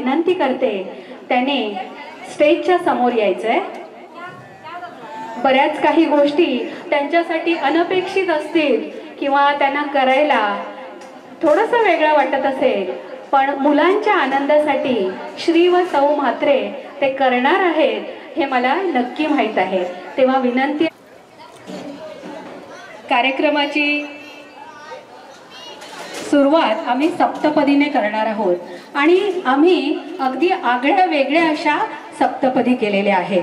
विनंती करते त्याने स्टेजच्या समोर यायचंय। बऱ्याच काही गोष्टी त्यांच्यासाठी अनपेक्षित असतील किंवा त्यांना करायला थोडंसं वेगळं वाटत असेल, पण मुलांच्या आनंदासाठी श्री व सौ म्हात्रे ते करणार आहेत हे मला नक्की माहीत आहे। तेव्हा विनंती, कार्यक्रमाची सुरुवात आम्ही सप्तपदीने करणार आहोत आणि आम्ही अगदी आगळ्या वेगळ्या अशा सप्तपदी केलेल्या आहेत।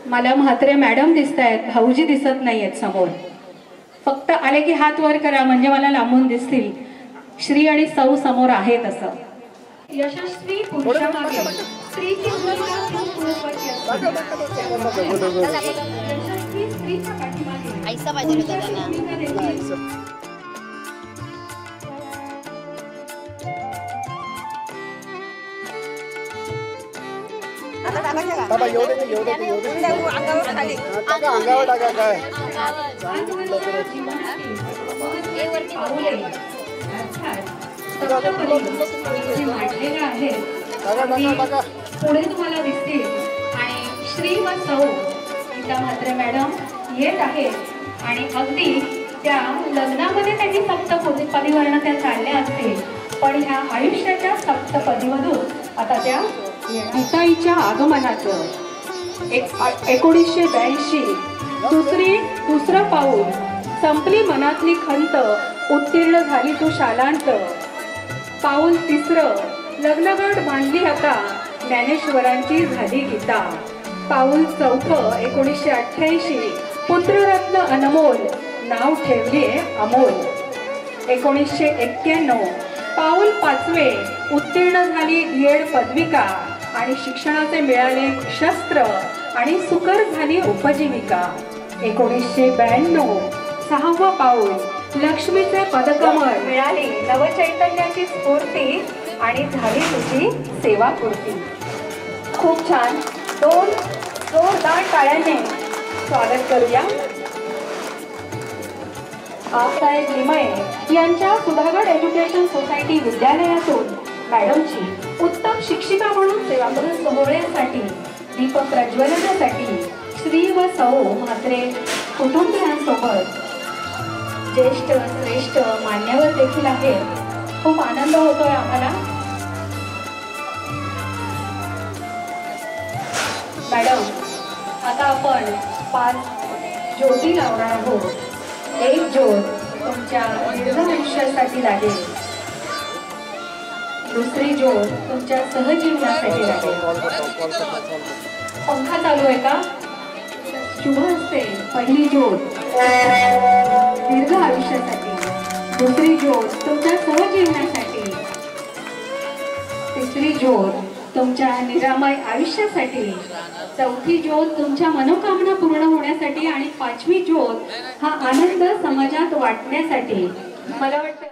मला म्हात्रे मॅडम दिसत आहेत, भाऊजी दिसत नाही आहेत समोर। फक्त आले की हात वर करा म्हणजे मला लांबून दिसतील श्री आणि सौ समोर आहेत असं। यशस्वी पुरुषामागे स्त्रीची भूमिका खूप महत्त्वाची असते। यशस्वी स्त्रीच्या पाठीमागे ऐसा पाहिजे होता त्यांना। बाबा एवढे अंगावर खाली अंगावर टाका काय पुढे तुम्हाला दिसतील आणि श्री व सौ गीता म्हात्रे मॅडम येत आहेत आणि अगदी त्या लग्नामध्ये त्यांनी सप्तपदीवर्ण त्या चालल्या असतील, पण ह्या आयुष्याच्या सप्तपदीमधून आता त्या गीताईच्या आगमनाचं 1982 दुसरं पाऊल, संपली मनातली खंत, उत्तीर्ण झाली तू शालांत, पाऊल तिसरं, लग्नगाठ बांधली आता, ज्ञानेश्वरांची झाली गीता, पाऊल चौथं 1988 पुत्ररत्न अनमोल, नाव ठेवले अमोल, 1991 पाऊल पाचवे, उत्तीर्ण झाली B.Ed पदविका आणि शिक्षणाचे मिळाले शस्त्र आणि सुकर झाली उपजीविका, 1992 सहावा पाऊल, लक्ष्मीचे पदकमळ, मिळाली नवचैतन्याची स्फूर्ती आणि झाली तुझी सेवापूर्ती। खूप छान, दोन जोरदार टाळ्यांनी स्वागत करूया। आसाहेब लिमये यांच्या सुधागड एज्युकेशन सोसायटी विद्यालयातून मॅडमची उत्तम शिक्षिका म्हणून सेवा करून सोहळ्यासाठी दीपक प्रज्वलनासाठी श्री व सौ म्हात्रे कुटुंबियांसोबत ज्येष्ठ श्रेष्ठ मान्यवर देखील आहेत। खूप आनंद होतोय आम्हाला। मॅडम, आता आपण 5 ज्योती लावणार आहोत। एक ज्योत तुमच्या दीर्घ आयुष्यासाठी लागेल, दुसरी ज्योत तुमच्या सहजीवनासाठी लागेल। पंखा चालू आहे का? शुभ असते। पहिली ज्योत दीर्घ आयुष्यासाठी, दुसरी ज्योत तुमच्या सहजीवनासाठी, तिसरी ज्योत तुमच्या निरामय आयुष्यासाठी, चौथी ज्योत तुमच्या मनोकामना पूर्ण होण्यासाठी आणि पाचवी ज्योत हा आनंद समाजात वाटण्यासाठी। मला वाटतं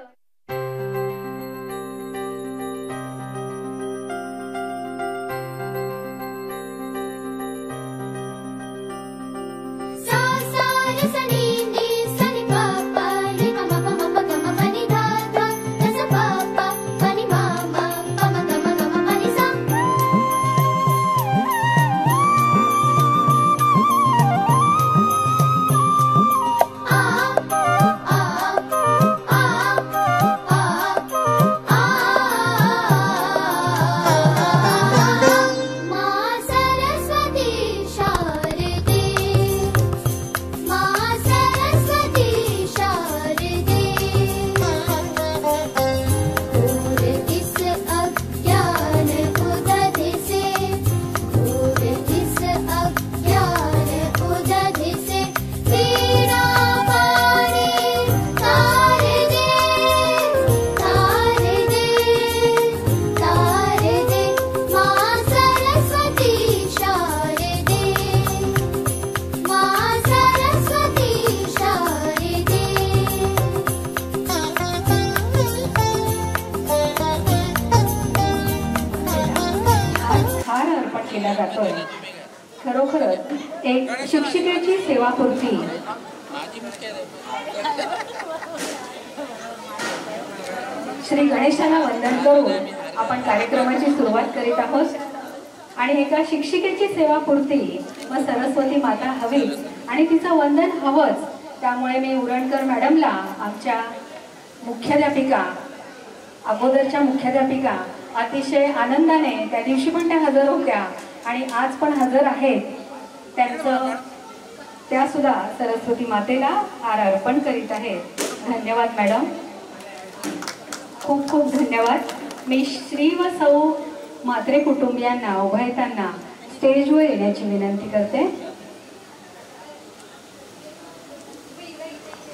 केला जातोय। खरोखरच एक शिक्षिकेची सेवापूर्ती। श्री गणेशाला वंदन करून आपण कार्यक्रमाची सुरुवात करीत आहोत आणि एका शिक्षिकेची सेवापूर्ती व सरस्वती माता हवीच आणि तिचं वंदन हवंच, त्यामुळे मी उरणकर मॅडमला आमच्या मुख्याध्यापिका, अगोदरच्या मुख्याध्यापिका अतिशय आनंदाने त्या दिवशी पण त्या हजर होत्या आणि आज पण हजर आहेत, त्या सुद्धा सरस्वती मातेला हार अर्पण करीत आहेत. धन्यवाद मॅडम, खूप खूप धन्यवाद. मी श्री व सौ म्हात्रे कुटुंबियांना उभयतांना स्टेजवर येण्याची विनंती करते.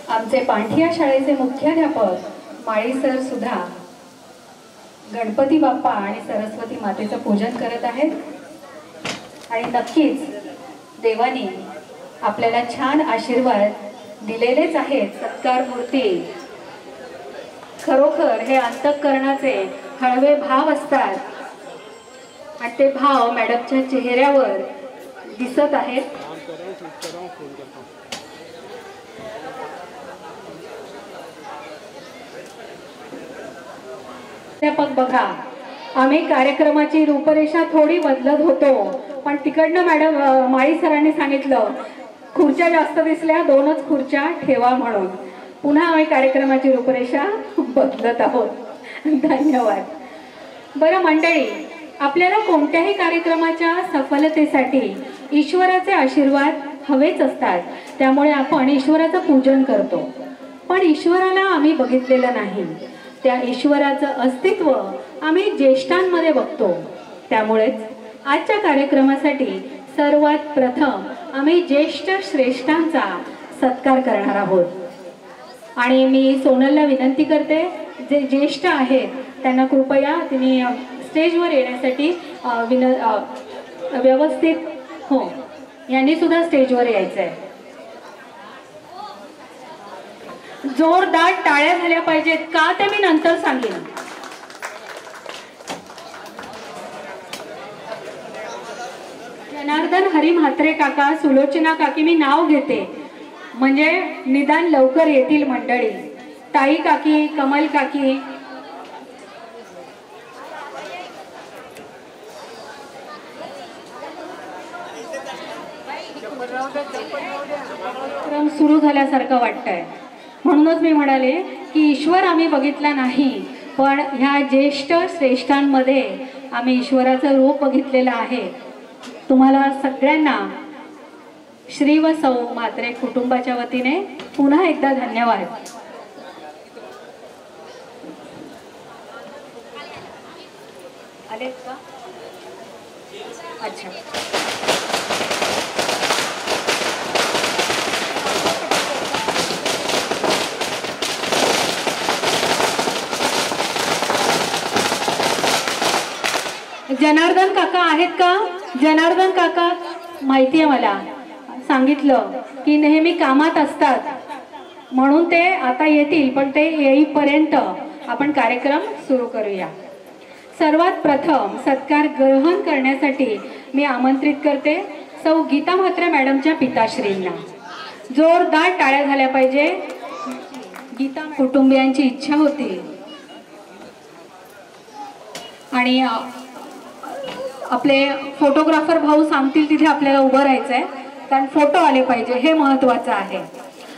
आमचे पांठिया शाळेचे मुख्याध्यापक माळी सर सुद्धा गणपती बाप्पा आणि सरस्वती मातेचं पूजन करत आहेत आणि नक्कीच देवानी आपल्याला छान आशीर्वाद दिलेलेच आहेत. सत्कार मूर्ती खरोखर हे अंतःकरणाचे हळवे भाव असतात आणि ते भाव मॅडमच्या चेहऱ्यावर दिसत आहेत. अध्यापक बघा, आम्ही कार्यक्रमाची रूपरेषा थोडी बदलत होतो, पण तिकडनं मॅडम माळी सरांनी सांगितलं खुर्च्या जास्त दिसल्या, 2च खुर्च्या ठेवा म्हणून. पुन्हा आम्ही कार्यक्रमाची रूपरेषा बदलत आहोत. धन्यवाद. बरं मंडळी, आपल्याला कोणत्याही कार्यक्रमाच्या सफलतेसाठी ईश्वराचे आशीर्वाद हवेच असतात, त्यामुळे आपण ईश्वराचं पूजन करतो. पण ईश्वराला आम्ही बघितलेलं नाही, त्या ईश्वराचं अस्तित्व आम्ही ज्येष्ठांमध्ये बघतो. त्यामुळेच आजच्या कार्यक्रमासाठी सर्वात प्रथम आम्ही ज्येष्ठ श्रेष्ठांचा सत्कार करणार आहोत आणि मी सोनलला विनंती करते, जे ज्येष्ठ आहेत त्यांना कृपया तिने स्टेजवर येण्यासाठी व्यवस्थित हो, यांनी सुद्धा स्टेजवर यायचं आहे. जोरदार टाळ्या झाल्या पाहिजेत, का ते मी नंतर सांगेन. जनार्दन हरी म्हात्रे काका, सुलोचना काकी, मी नाव घेते म्हणजे निदान लवकर येतील मंडळी. ताई काकी, कमल काकी, क्रम सुरू झाल्यासारखं वाटतंय. म्हणूनच मी म्हणाले की ईश्वर आम्ही बघितला नाही, पण ह्या ज्येष्ठ श्रेष्ठांमध्ये आम्ही ईश्वराचं रूप बघितलेलं आहे. तुम्हाला सगळ्यांना श्री व सौ म्हात्रे कुटुंबाच्या वतीने पुन्हा एकदा धन्यवाद. आलेत का? अच्छा. जनार्दन काका आहेत का? जनार्दन काका, माहिती आहे मला, सांगितलं की नेहमी कामात असतात म्हणून ते आता येतील, पण ते येईपर्यंत आपण कार्यक्रम सुरू करूया. सर्वात प्रथम सत्कार ग्रहण करण्यासाठी मी आमंत्रित करते सौ गीता म्हात्रे मॅडमच्या पिताश्रींना. जोरदार टाळ्या झाल्या पाहिजे. गीता कुटुंबियांची इच्छा होती आणि आपले फोटोग्राफर भाऊ सांगतील तिथे आपल्याला उभं राहायचं आहे, कारण फोटो आले पाहिजे, हे महत्वाचं आहे.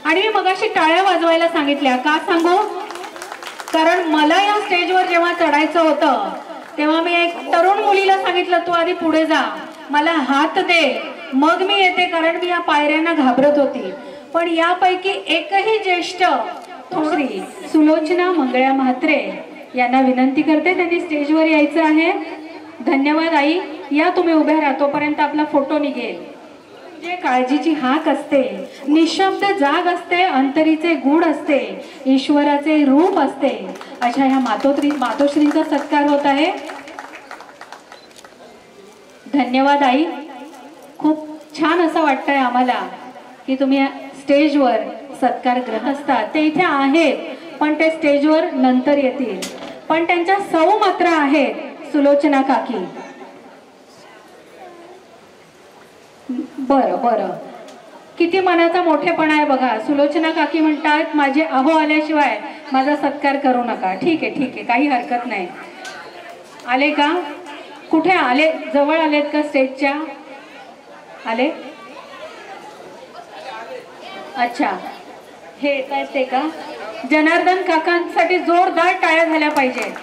आणि मी मगाशी टाळ्या वाजवायला सांगितल्या, का सांगू? कारण मला या स्टेजवर जेव्हा चढायचं होतं तेव्हा मी एक तरुण मुलीला सांगितलं, तू आधी पुढे जा, मला हात दे, मग मी येते, कारण मी या पायऱ्यांना घाबरत होती. पण यापैकी एकही ज्येष्ठ श्री सुलोचना मंगळ्या म्हात्रे यांना विनंती करते, त्यांनी स्टेजवर यायचं आहे. धन्यवाद आई, या तुम्ही उभ्या राहा, तोपर्यंत आपला फोटो निघेल. जे काळजीची हाक असते, निशब्द जाग असते, अंतरीचे गुण असते, ईश्वराचे रूप असते, अशा ह्या मातोश्रींचा सत्कार होत आहे. धन्यवाद आई, खूप छान असं वाटतंय आम्हाला की तुम्ही स्टेजवर सत्कार ग्रहण असतात. ते इथे आहेत पण ते स्टेजवर नंतर येतील. पण त्यांच्या सौ मात्र आहेत सुलोचना काकी. बरं बरं, किती मनाचा मोठेपणा आहे बघा. सुलोचना काकी म्हणतात माझे अहो आल्याशिवाय माझा सत्कार करू नका. ठीक आहे ठीक आहे, काही हरकत नाही. आले का? कुठे आले? जवळ आलेत का स्टेजच्या? आले? अच्छा, हे येत आहेत ते का? जनार्दन काकांसाठी जोरदार टाळ्या झाल्या पाहिजे.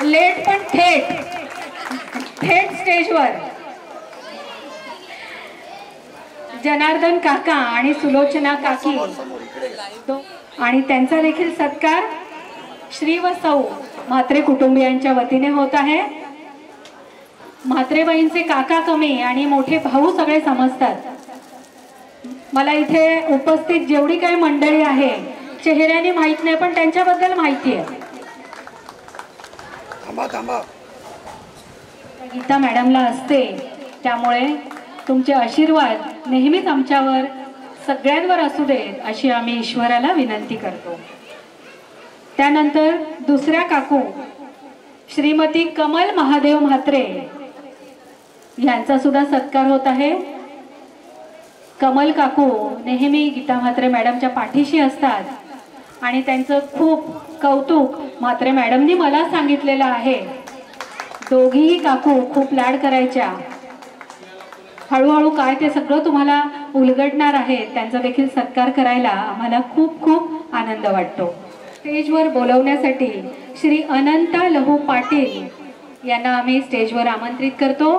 लेट पण थेट थेट स्टेजवर. जनार्दन काका आणि सुलोचना काकी आणि त्यांचा देखील सत्कार श्री व सौ म्हात्रे कुटुंबियांच्या वतीने होत आहे. म्हात्रेबाईंचे काका कमी आणि मोठे भाऊ सगळे समजतात. मला इथे उपस्थित जेवढी काही मंडळी आहे चेहऱ्याने माहित नाही, पण त्यांच्याबद्दल माहिती आहे. गीता मॅडमला असते, त्यामुळे तुमचे आशीर्वाद नेहमीच आमच्यावर सगळ्यांवर असू देत अशी आम्ही ईश्वराला विनंती करतो. त्यानंतर दुसऱ्या काकू श्रीमती कमल महादेव म्हात्रे यांचा सुद्धा सत्कार होत आहे. कमल काकू नेहमी गीता म्हात्रे मॅडमच्या पाठीशी असतात आणि त्यांचं खूप कौतुक म्हात्रे मॅडमनी मला सांगितलेलं आहे. दोघीही काकू खूप लाड करायच्या. हळूहळू काय ते सगळं तुम्हाला उलगडणार आहे. त्यांचा देखील सत्कार करायला आम्हाला खूप खूप आनंद वाटतो. स्टेजवर बोलवण्यासाठी श्री अनंता लहू पाटील यांना आम्ही स्टेजवर आमंत्रित करतो.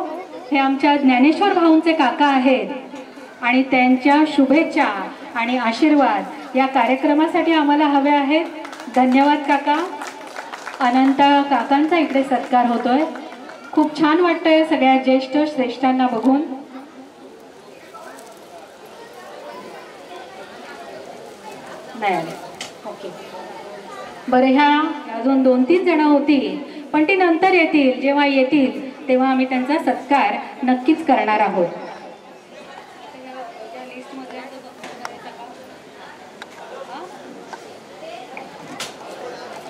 हे आमच्या ज्ञानेश्वर भाऊंचे काका आहेत आणि त्यांच्या शुभेच्छा आणि आशीर्वाद या कार्यक्रमासाठी आम्हाला हवे आहेत. धन्यवाद काका. अनंता काकांचा इकडे सत्कार होतोय. खूप छान वाटतंय सगळ्या ज्येष्ठ श्रेष्ठांना बघून. नाही आले. ओके, बरं, ह्या अजून 2-3 जण होती, पण ती नंतर येतील. जेव्हा येतील तेव्हा आम्ही त्यांचा सत्कार नक्कीच करणार आहोत.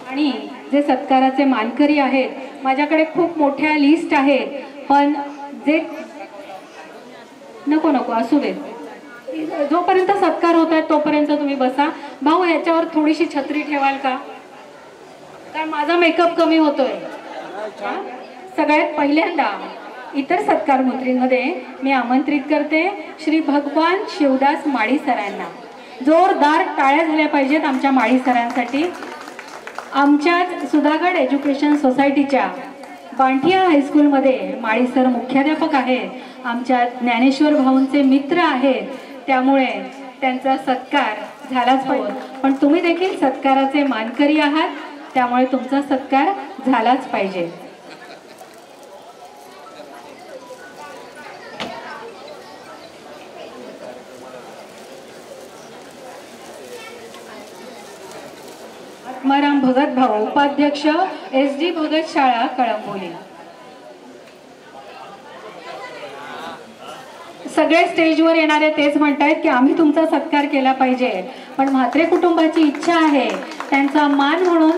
आणि जे सत्काराचे मानकरी आहेत, माझ्याकडे खूप मोठ्या लिस्ट आहेत, पण जे नको असू देत. जोपर्यंत सत्कार होत आहे तोपर्यंत तुम्ही बसा. भाऊ, ह्याच्यावर थोडीशी छत्री ठेवाल का? कारण माझा मेकअप कमी होतोय. सगळ्यात पहिल्यांदा इतर सत्कार मंत्रींमध्ये मी आमंत्रित करते श्री भगवान शिवदास माळी सरांना. जोरदार टाळ्या झाल्या पाहिजेत आमच्या माळी सरांसाठी. आमच्याच सुधागड एज्युकेशन सोसायटीच्या बांठिया हायस्कूलमध्ये माळी सर मुख्याध्यापक आहेत. आमच्या ज्ञानेश्वर भाऊंचे मित्र आहेत, त्यामुळे त्यांचा सत्कार झालाच पाहिजे. पण तुम्ही देखील सत्काराचे मानकरी आहात, त्यामुळे तुमचा सत्कार झालाच पाहिजे. आत्माराम भगत भाऊ, उपाध्यक्ष SD भगत शाळा कळंबोली. सगळे स्टेजवर येणारे तेच म्हणतायत की आम्ही तुमचा सत्कार केला पाहिजे, पण म्हात्रे कुटुंबाची इच्छा आहे, त्यांचा मान म्हणून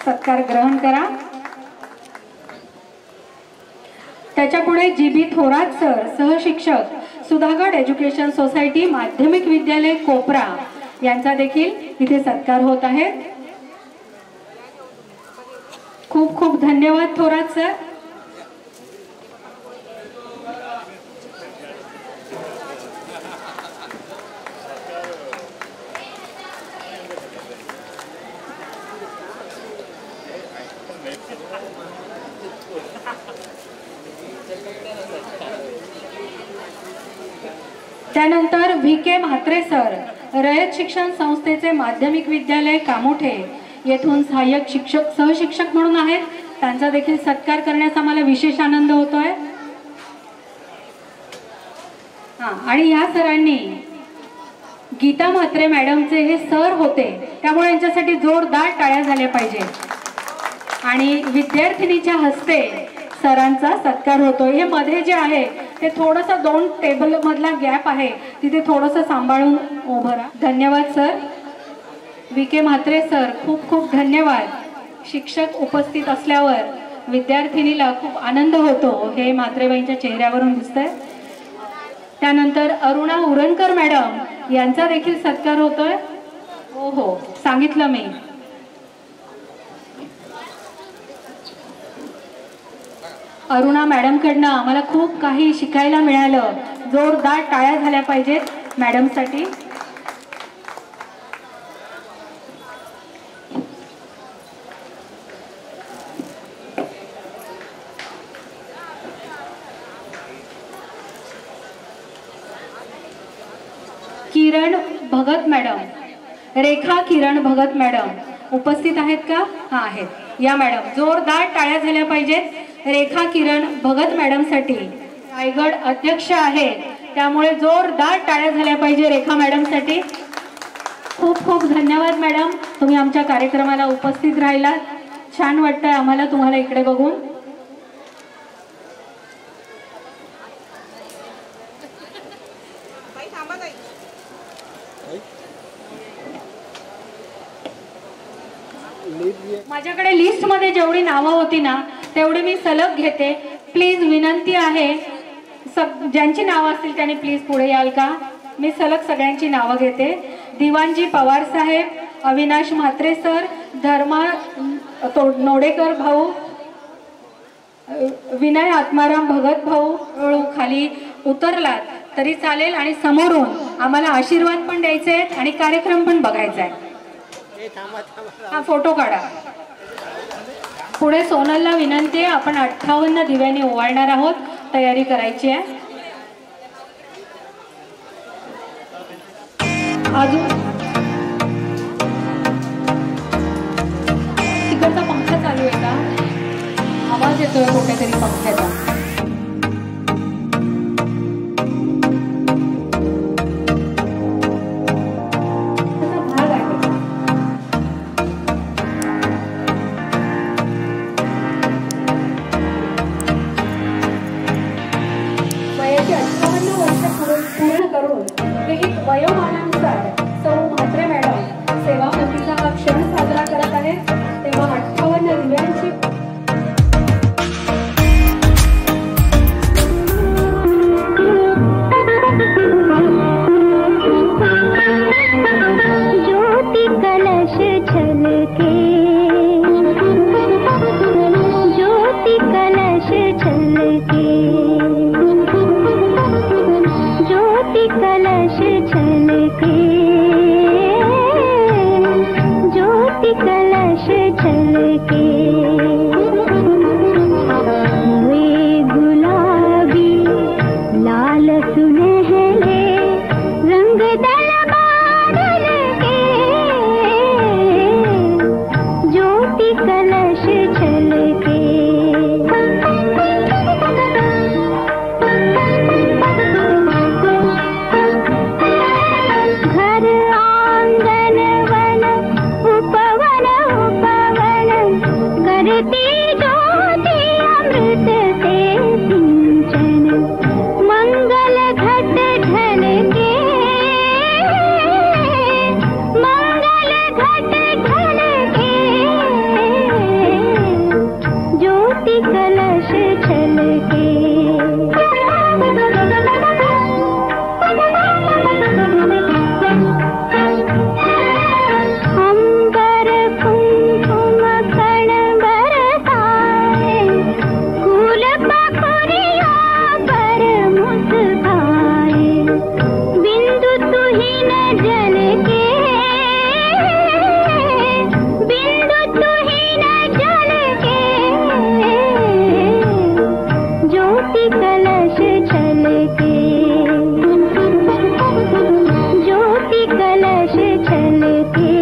सत्कार ग्रहण करा. त्याच्यापुढे GB थोरात सर, सहशिक्षक, सुधागड एज्युकेशन सोसायटी माध्यमिक विद्यालय कोपरा यांचा देखील इथे सत्कार होत आहे. खूप खूप धन्यवाद थोरात सर. त्यानंतर VK म्हात्रे सर, रयत शिक्षण संस्थेचे माध्यमिक विद्यालय कामोठे येथून सहाय्यक शिक्षक सहशिक्षक म्हणून आहेत. त्यांचा देखील सत्कार करण्याचा आम्हाला विशेष आनंद होतोय. आणि या सरांनी गीता म्हात्रे मॅडमचे हे सर होते, त्यामुळे यांच्यासाठी जोरदार टाळ्या झाल्या पाहिजे. आणि विद्यार्थिनीच्या हस्ते सरांचा सत्कार होतोय. हे मध्ये जे आहे ते थोडंसं 2 टेबल मधला गॅप आहे, तिथे थोडंसं सांभाळून उभं राहा. धन्यवाद सर. VK म्हात्रे सर, खूप खूप धन्यवाद. शिक्षक उपस्थित असल्यावर विद्यार्थिनीला खूप आनंद होतो, हे म्हात्रेबाईंच्या चेहऱ्यावरून दिसतंय. त्यानंतर अरुणा उरणकर मॅडम यांचा देखील सत्कार होतोय. हो, सांगितलं मी. अरुणा मॅडमकडनं आम्हाला खूप काही शिकायला मिळालं. जोरदार टाळ्या झाल्या पाहिजेत मॅडमसाठी. किरण भगत मॅडम, रेखा किरण भगत मॅडम उपस्थित आहेत का? हा आहेत. या मॅडम, जोरदार टाळ्या झाल्या पाहिजेत रेखा किरण भगत मॅडमसाठी. रायगड अध्यक्ष आहेत, त्यामुळे जोरदार टाळ्या झाल्या पाहिजे रेखा मॅडमसाठी. खूप खूप धन्यवाद मॅडम, तुम्ही आमच्या कार्यक्रमाला उपस्थित राहिलात. छान वाटतंय आम्हाला तुम्हाला इकडे बघून. माझ्याकडे लिस्ट मध्ये जेवढी नावं होती ना तेवढी मी सलग घेते. प्लीज विनंती आहे, ज्यांची नावं असतील त्यांनी प्लीज पुढे याल का? मी सलग सगळ्यांची नावं घेते. दिवाणजी पवार साहेब, अविनाश म्हात्रे सर, धर्मा नोडेकर भाऊ, विनय आत्माराम भगत भाऊ. खाली उतरलात तरी चालेल आणि समोरून आम्हाला आशीर्वाद पण द्यायचे आहेत आणि कार्यक्रम पण बघायचा आहे. हा फोटो काढा. पुढे सोनलला विनंती आहे, आपण 58 दिव्यांनी ओवाळणार आहोत. तयारी करायची आहे. अजून तिकडचा पंखा चालू आहे का? आवाज येतोय कुठेतरी पंख्याचा. वयोमानानुसार सौ म्हात्रे मॅडम सेवापतीचा हा क्षण साजरा करत आहेत. तेव्हा 58 दिव्यांची ज्योति कलश छलके, ज्योति कलश छलके, ज्योति कलश छलके, ज्योति कलश छलके. वे गुलाबी लाल सुनहले रंग दल बादल के, ज्योति कलश छलके. घर आंगन वन उपवन उपवन करती ज्योति अमृत से सिंचन. मंगल घट ढलके, मंगल घट ढलके, ज्योति कलश छलके. अंबर कुमकुम कण बरसाए, फूल पखुरियों पर मुस्काए. बिंदु तुहिन जल के, बिंदु तुहिन जल के, ज्योति कलश छलके, ज्योति कलश छलके,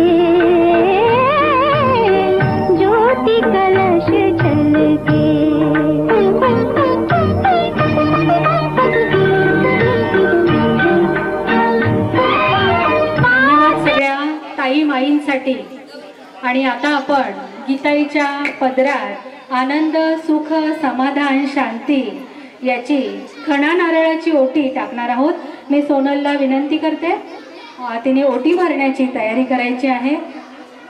ज्योति कलश छलके. सगळ्या ताई माईंसाठी. आणि आता आपण गीताईच्या पदरात आनंद सुख समाधान शांती याची खणा नारळाची ओटी टाकणार आहोत. मी सोनलला विनंती करते, तिने ओटी भरण्याची तयारी करायची आहे.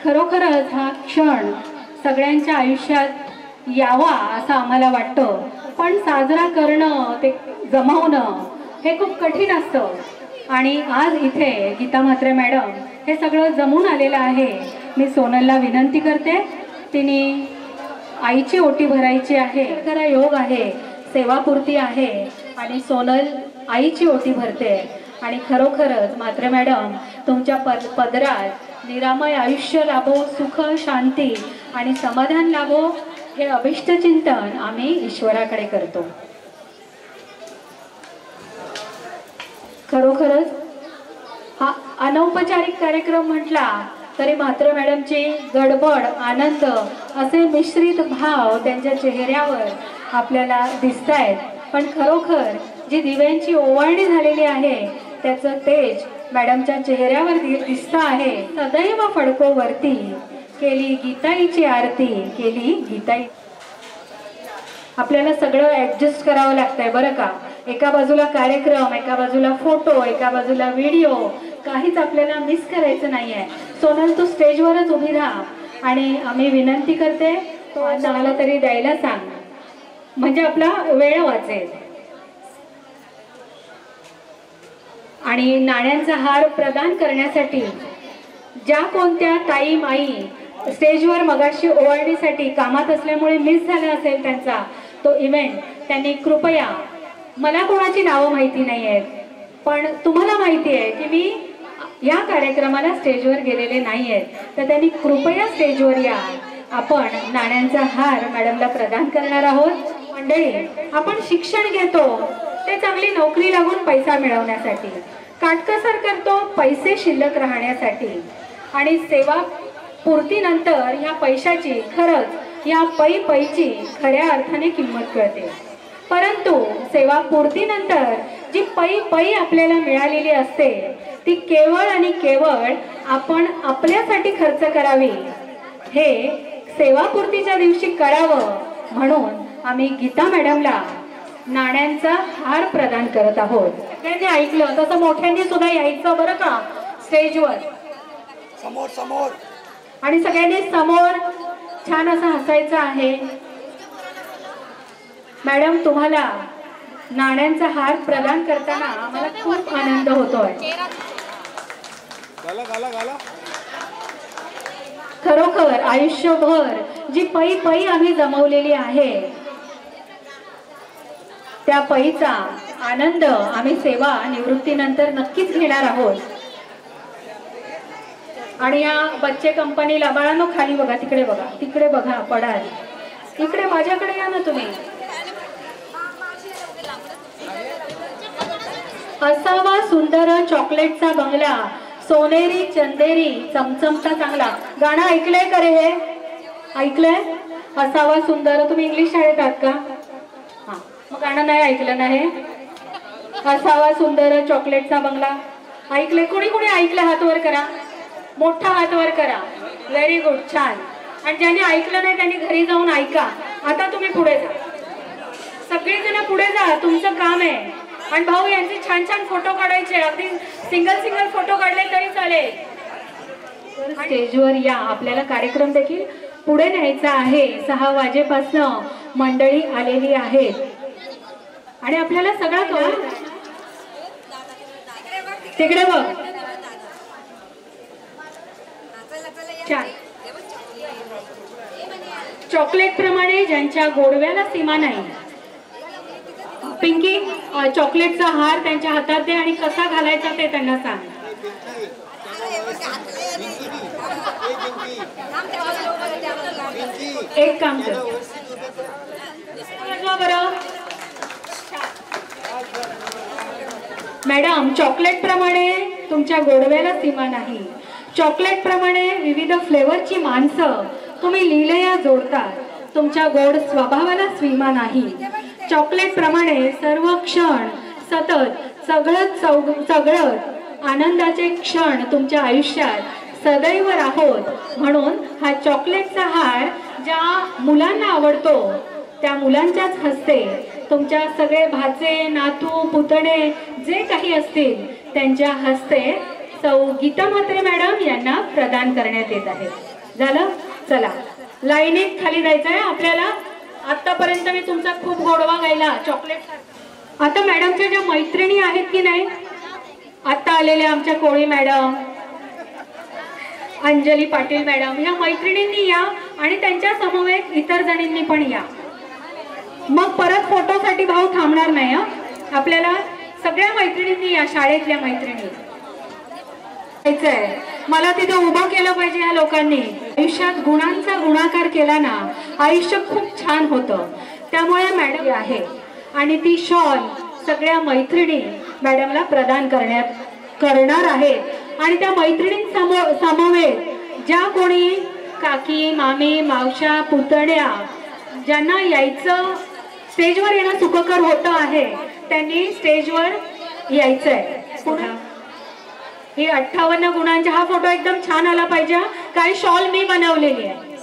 खरोखरच हा क्षण सगळ्यांच्या आयुष्यात यावा असं आम्हाला वाटतं, पण साजरा करणं, ते जमवणं हे खूप कठीण असतं. आणि आज इथे गीता म्हात्रे मॅडम हे सगळं जमून आलेलं आहे. मी सोनलला विनंती करते, तिने आईची ओटी भरायची आहे, खरा योग आहे, सेवापूर्ती आहे आणि सोनल आईची ओटी भरते. आणि खरोखरच म्हात्रे मॅडम तुमच्या पदरात निरामय आयुष्य लाभो, सुख शांती आणि समाधान लाभो हे अभिष्ट चिंतन आम्ही ईश्वराकडे करतो. खरोखरच हा अनौपचारिक कार्यक्रम म्हटला तरी म्हात्रे मॅडमची गडबड आनंद असे मिश्रित भाव त्यांच्या चेहऱ्यावर आपल्याला दिसत आहेत. पण खरोखर जी दिव्यांची ओवाळणी झालेली आहे त्याचं तेज मॅडमच्या चेहऱ्यावर दिसत आहे. सदैव फडको वरती केली गीताईची आरती, केली गीताई. आपल्याला सगळं ऍडजस्ट करावं लागतंय बरं का. एका बाजूला कार्यक्रम, एका बाजूला फोटो, एका बाजूला व्हिडिओ, काहीच आपल्याला मिस करायचं नाहीये. सोनल तू स्टेजवरच उभी राहा आणि आम्ही विनंती करते तो चांगला तरी द्यायला सांग म्हणजे आपला वेळ वाचेल. आणि नाण्यांचा हार प्रदान करण्यासाठी ज्या कोणत्या ताई माई स्टेजवर मगाशी ओवाळणीसाठी कामात असल्यामुळे मिस झाला असेल त्यांचा तो इव्हेंट, त्यांनी कृपया, मला कोणाची नावं माहिती नाही आहेत पण तुम्हाला माहिती आहे की मी या कार्यक्रमाला स्टेजवर गेलेले नाही आहेत, तर त्यांनी कृपया स्टेजवर या. आपण नाण्यांचा हार मॅडमला प्रदान करणार आहोत. मंडळी, आपण शिक्षण घेतो ते चांगली नोकरी लागून पैसा मिळवण्यासाठी, काटकसर करतो पैसे शिल्लक राहण्यासाठी आणि सेवा पूर्तीनंतर या पैशाची खरंच या पैची खऱ्या अर्थाने किंमत कळते. परंतु सेवा पूर्तीनंतर जी पै आपल्याला मिळालेली असते ती केवळ आणि केवळ आपण आपल्यासाठी खर्च करावी हे सेवापूर्तीच्या दिवशी कळावं म्हणून आम्ही गीता मॅडमला नाण्यांचा हार प्रदान करत आहोत. त्यांनी ऐकलं तसं मोठ्यांनी सुद्धा यायचं बरं का स्टेजवर, समोर समोर, आणि सगळ्यांनी समोर छान असं हसायचं आहे. मॅडम, तुम्हाला नाण्यांचा हार प्रदान करताना आम्हाला खूप आनंद होतोय. खरोखर आयुष्यभर जी पै आम्ही जमवलेली आहे त्या पैचा आनंद आम्ही सेवा निवृत्तीनंतर नक्कीच घेणार आहोत. आणि या बच्चे कंपनीला, बाळांनो खाली बघा, तिकडे बघा, तिकडे बघा, पडाल इकडे माझ्याकडे या ना तुम्ही. असावा सुंदर चॉकलेटचा बंगला, सोनेरी चंदेरी चमचमता चांगला. गाणं ऐकलंय का रे? हे ऐकलंय? असावा सुंदर. तुम्ही इंग्लिश शाळेत आहात का? हा, मग गाणं नाही ऐकलं ना हे? असावा सुंदर चॉकलेटचा बंगला ऐकलंय? कोणी कोणी ऐकलं हात वर करा, मोठा हात वर करा. व्हेरी गुड, छान. आणि ज्यांनी ऐकलं नाही त्यांनी घरी जाऊन ऐका. आता तुम्ही पुढे जा, सगळेजण पुढे जा, तुमचं काम आहे. आणि भाऊ यांचे छान छान फोटो काढायचे, अगदी सिंगल फोटो काढले तरी चालेल. स्टेजवर या, आपल्याला कार्यक्रम देखील पुढे न्यायचा आहे. 6 वाजेपासून मंडळी आलेली आहेत आणि आपल्याला सगळं कळलं. तिकडे बघ, छान. चॉकलेट प्रमाणे ज्यांच्या गोडव्याला सीमा नाही, पिंकी चॉकलेटचा हार त्यांच्या हातात दे आणि कसा घालायचा ते त्यांना सांग. एक काम कर बरं मॅडम, चॉकलेट प्रमाणे तुमच्या गोडव्याला सीमा नाही. चॉकलेट प्रमाणे विविध फ्लेवरची माणसं तुम्ही लीलया जोडता. तुमच्या गोड स्वभावाला सीमा नाही. चॉकलेट प्रमाणे सर्व क्षण सतत सगळं आनंदाचे क्षण तुमच्या आयुष्यात सदैव राहोत म्हणून हा चॉकलेटचा हार ज्या मुलांना आवडतो त्या मुलांच्याच हस्ते तुमच्या सगळे भाचे नातू पुतणे जे काही असतील त्यांच्या हस्ते सौ गीता म्हात्रे मॅडम यांना प्रदान करण्यात येत आहे. झालं? चला लाईनीत खाली जायचं आहे आपल्याला. आतापर्यंत मी तुमचा खूप गोडवा गायला चॉकलेट. आता मॅडमच्या ज्या मैत्रिणी आहेत की नाही, आता आलेल्या आमच्या कोळी मॅडम, अंजली पाटील मॅडम, ह्या मैत्रिणींनी या आणि त्यांच्या समवेत इतर जणींनी पण या. मग परत फोटोसाठी भाऊ थांबणार नाही. आपल्याला सगळ्या मैत्रिणींनी या, शाळेतल्या मैत्रिणी. मला तिथं उभं केलं पाहिजे या लोकांनी. आयुष्यात गुणांचा गुणाकार केला ना, आयुष्य खूप छान होतं. त्यामुळे मॅडम आहे आणि ती शॉल सगळ्या मैत्रिणी मॅडमला प्रदान करणार आहेत. आणि त्या मैत्रिणी समवेत ज्या कोणी काकी, मामी, मावशा, पुतण्या ज्यांना यायचं, स्टेजवर येणं सुखकर होतं आहे, त्यांनी स्टेजवर यायचंय. पुन्हा ही 58 गुणांचा हा फोटो एकदम छान आला पाहिजे. काही शॉल मी बनवलेली आहे.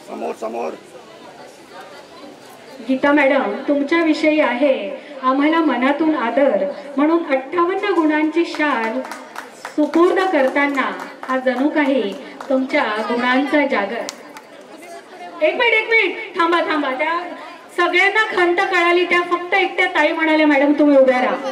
समोर समोर. गीता मॅडम, तुमच्याविषयी आहे आम्हाला मनातून आदर, म्हणून 58 गुणांची शाल सुपूर्द करताना हा जणू काही तुमच्या गुणांचा जागर. एक मिनिट थांबा. त्या सगळ्यांना खंत कळाली, त्या फक्त एकट्या ताई म्हणाल्या मॅडम तुम्ही उभ्या राहा.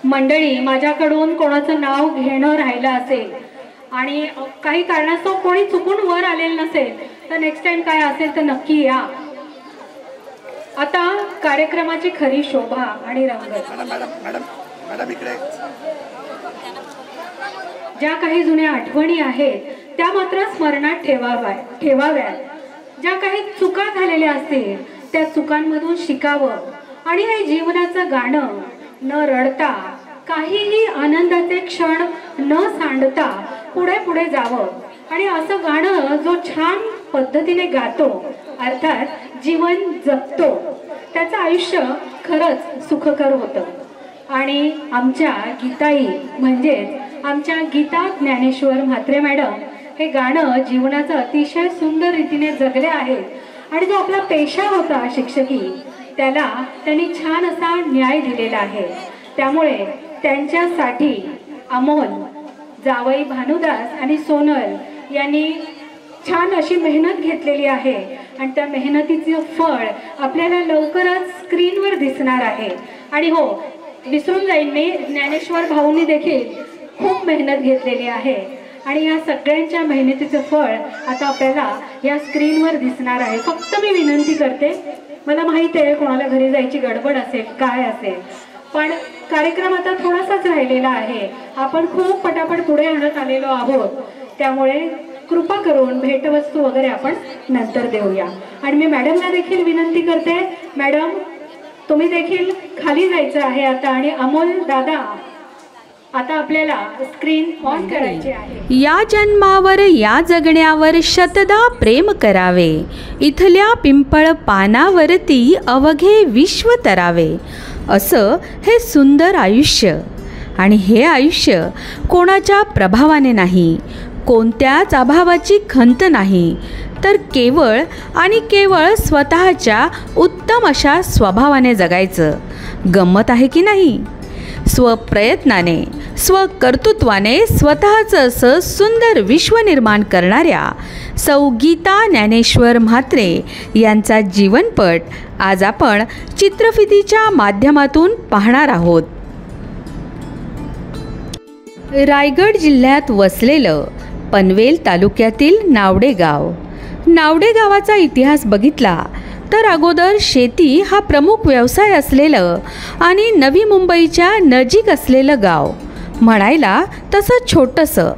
मंडळी, माझ्याकडून कोणाचं नाव घेणं राहिलं असेल आणि काही कारणास्तव कोणी चुकून वर आलेलं नसेल तर नेक्स्ट टाइम काय असेल तर नक्की या. आता कार्यक्रमाची खरी शोभा आणि रंगत. मॅडम इकडे. ज्या काही जुन्या आठवणी आहेत त्या मात्र स्मरणात ठेवाव्यात. ज्या काही चुका झालेल्या असतील त्या चुकांमधून शिकावं आणि हे जीवनाचं गाणं न रडता, काहीही आनंदाचे क्षण न सांडता पुढे जावं. आणि असं गाणं जो छान पद्धतीने गातो, अर्थात जीवन जगतो, त्याचं आयुष्य खरंच सुखकर होतं. आणि आमच्या गीताई म्हणजेच आमच्या गीता ज्ञानेश्वर म्हात्रे मॅडम हे गाणं जीवनाचं अतिशय सुंदर रीतीने जगले आहेत. आणि जो आपला पेशा होता शिक्षकी, त्याला त्यांनी छान असा न्याय दिलेला आहे. त्यामुळे त्यांच्यासाठी अमोल, जावई भानुदास आणि सोनल यांनी छान अशी मेहनत घेतलेली आहे. आणि त्या मेहनतीचं फळ आपल्याला लवकरच स्क्रीनवर दिसणार आहे. आणि हो, विसरून जाईन मी, ज्ञानेश्वर भाऊंनी देखील खूप मेहनत घेतलेली आहे. आणि या सगळ्यांच्या मेहनतीचं फळ आता आपल्याला या स्क्रीनवर दिसणार आहे. फक्त मी विनंती करते, मला माहिती आहे कोणाला घरी जायची गडबड असेल, काय असेल, पण कार्यक्रम आता थोडासाच राहिलेला आहे. आपण खूप पटापट पुढे आणत आलेलो आहोत. त्यामुळे कृपा करून भेटवस्तू वगैरे आपण नंतर देऊया. आणि मी मॅडमला देखील विनंती करते, मॅडम तुम्ही देखील खाली जायचं आहे आता. आणि अमोल दादा, आता आपल्याला स्क्रीन ऑन करायची आहे. या जन्मावर या जगण्यावर शतदा प्रेम करावे, इथल्या पिंपळ पानावरती अवघे विश्व तरावे. असं हे सुंदर आयुष्य. आणि हे आयुष्य कोणाच्या प्रभावाने नाही, कोणत्याच अभावाची खंत नाही, तर केवळ आणि केवळ स्वतःच्या उत्तम अशा स्वभावाने जगायचं. गंमत आहे की नाही? स्वप्रयत्नाने, स्वकर्तृत्वाने स्वतःचं असं सुंदर विश्व निर्माण करणाऱ्या सौ गीता ज्ञानेश्वर म्हात्रे यांचा जीवनपट आज आपण चित्रफितीच्या माध्यमातून पाहणार आहोत. रायगड जिल्ह्यात वसलेलं पनवेल तालुक्यातील नावडे गाव. नावडे गावाचा इतिहास बघितला तर अगोदर शेती हा प्रमुख व्यवसाय असलेलं आणि नवी मुंबईच्या नजीक असलेलं गाव. म्हणायला तसं छोटंसं,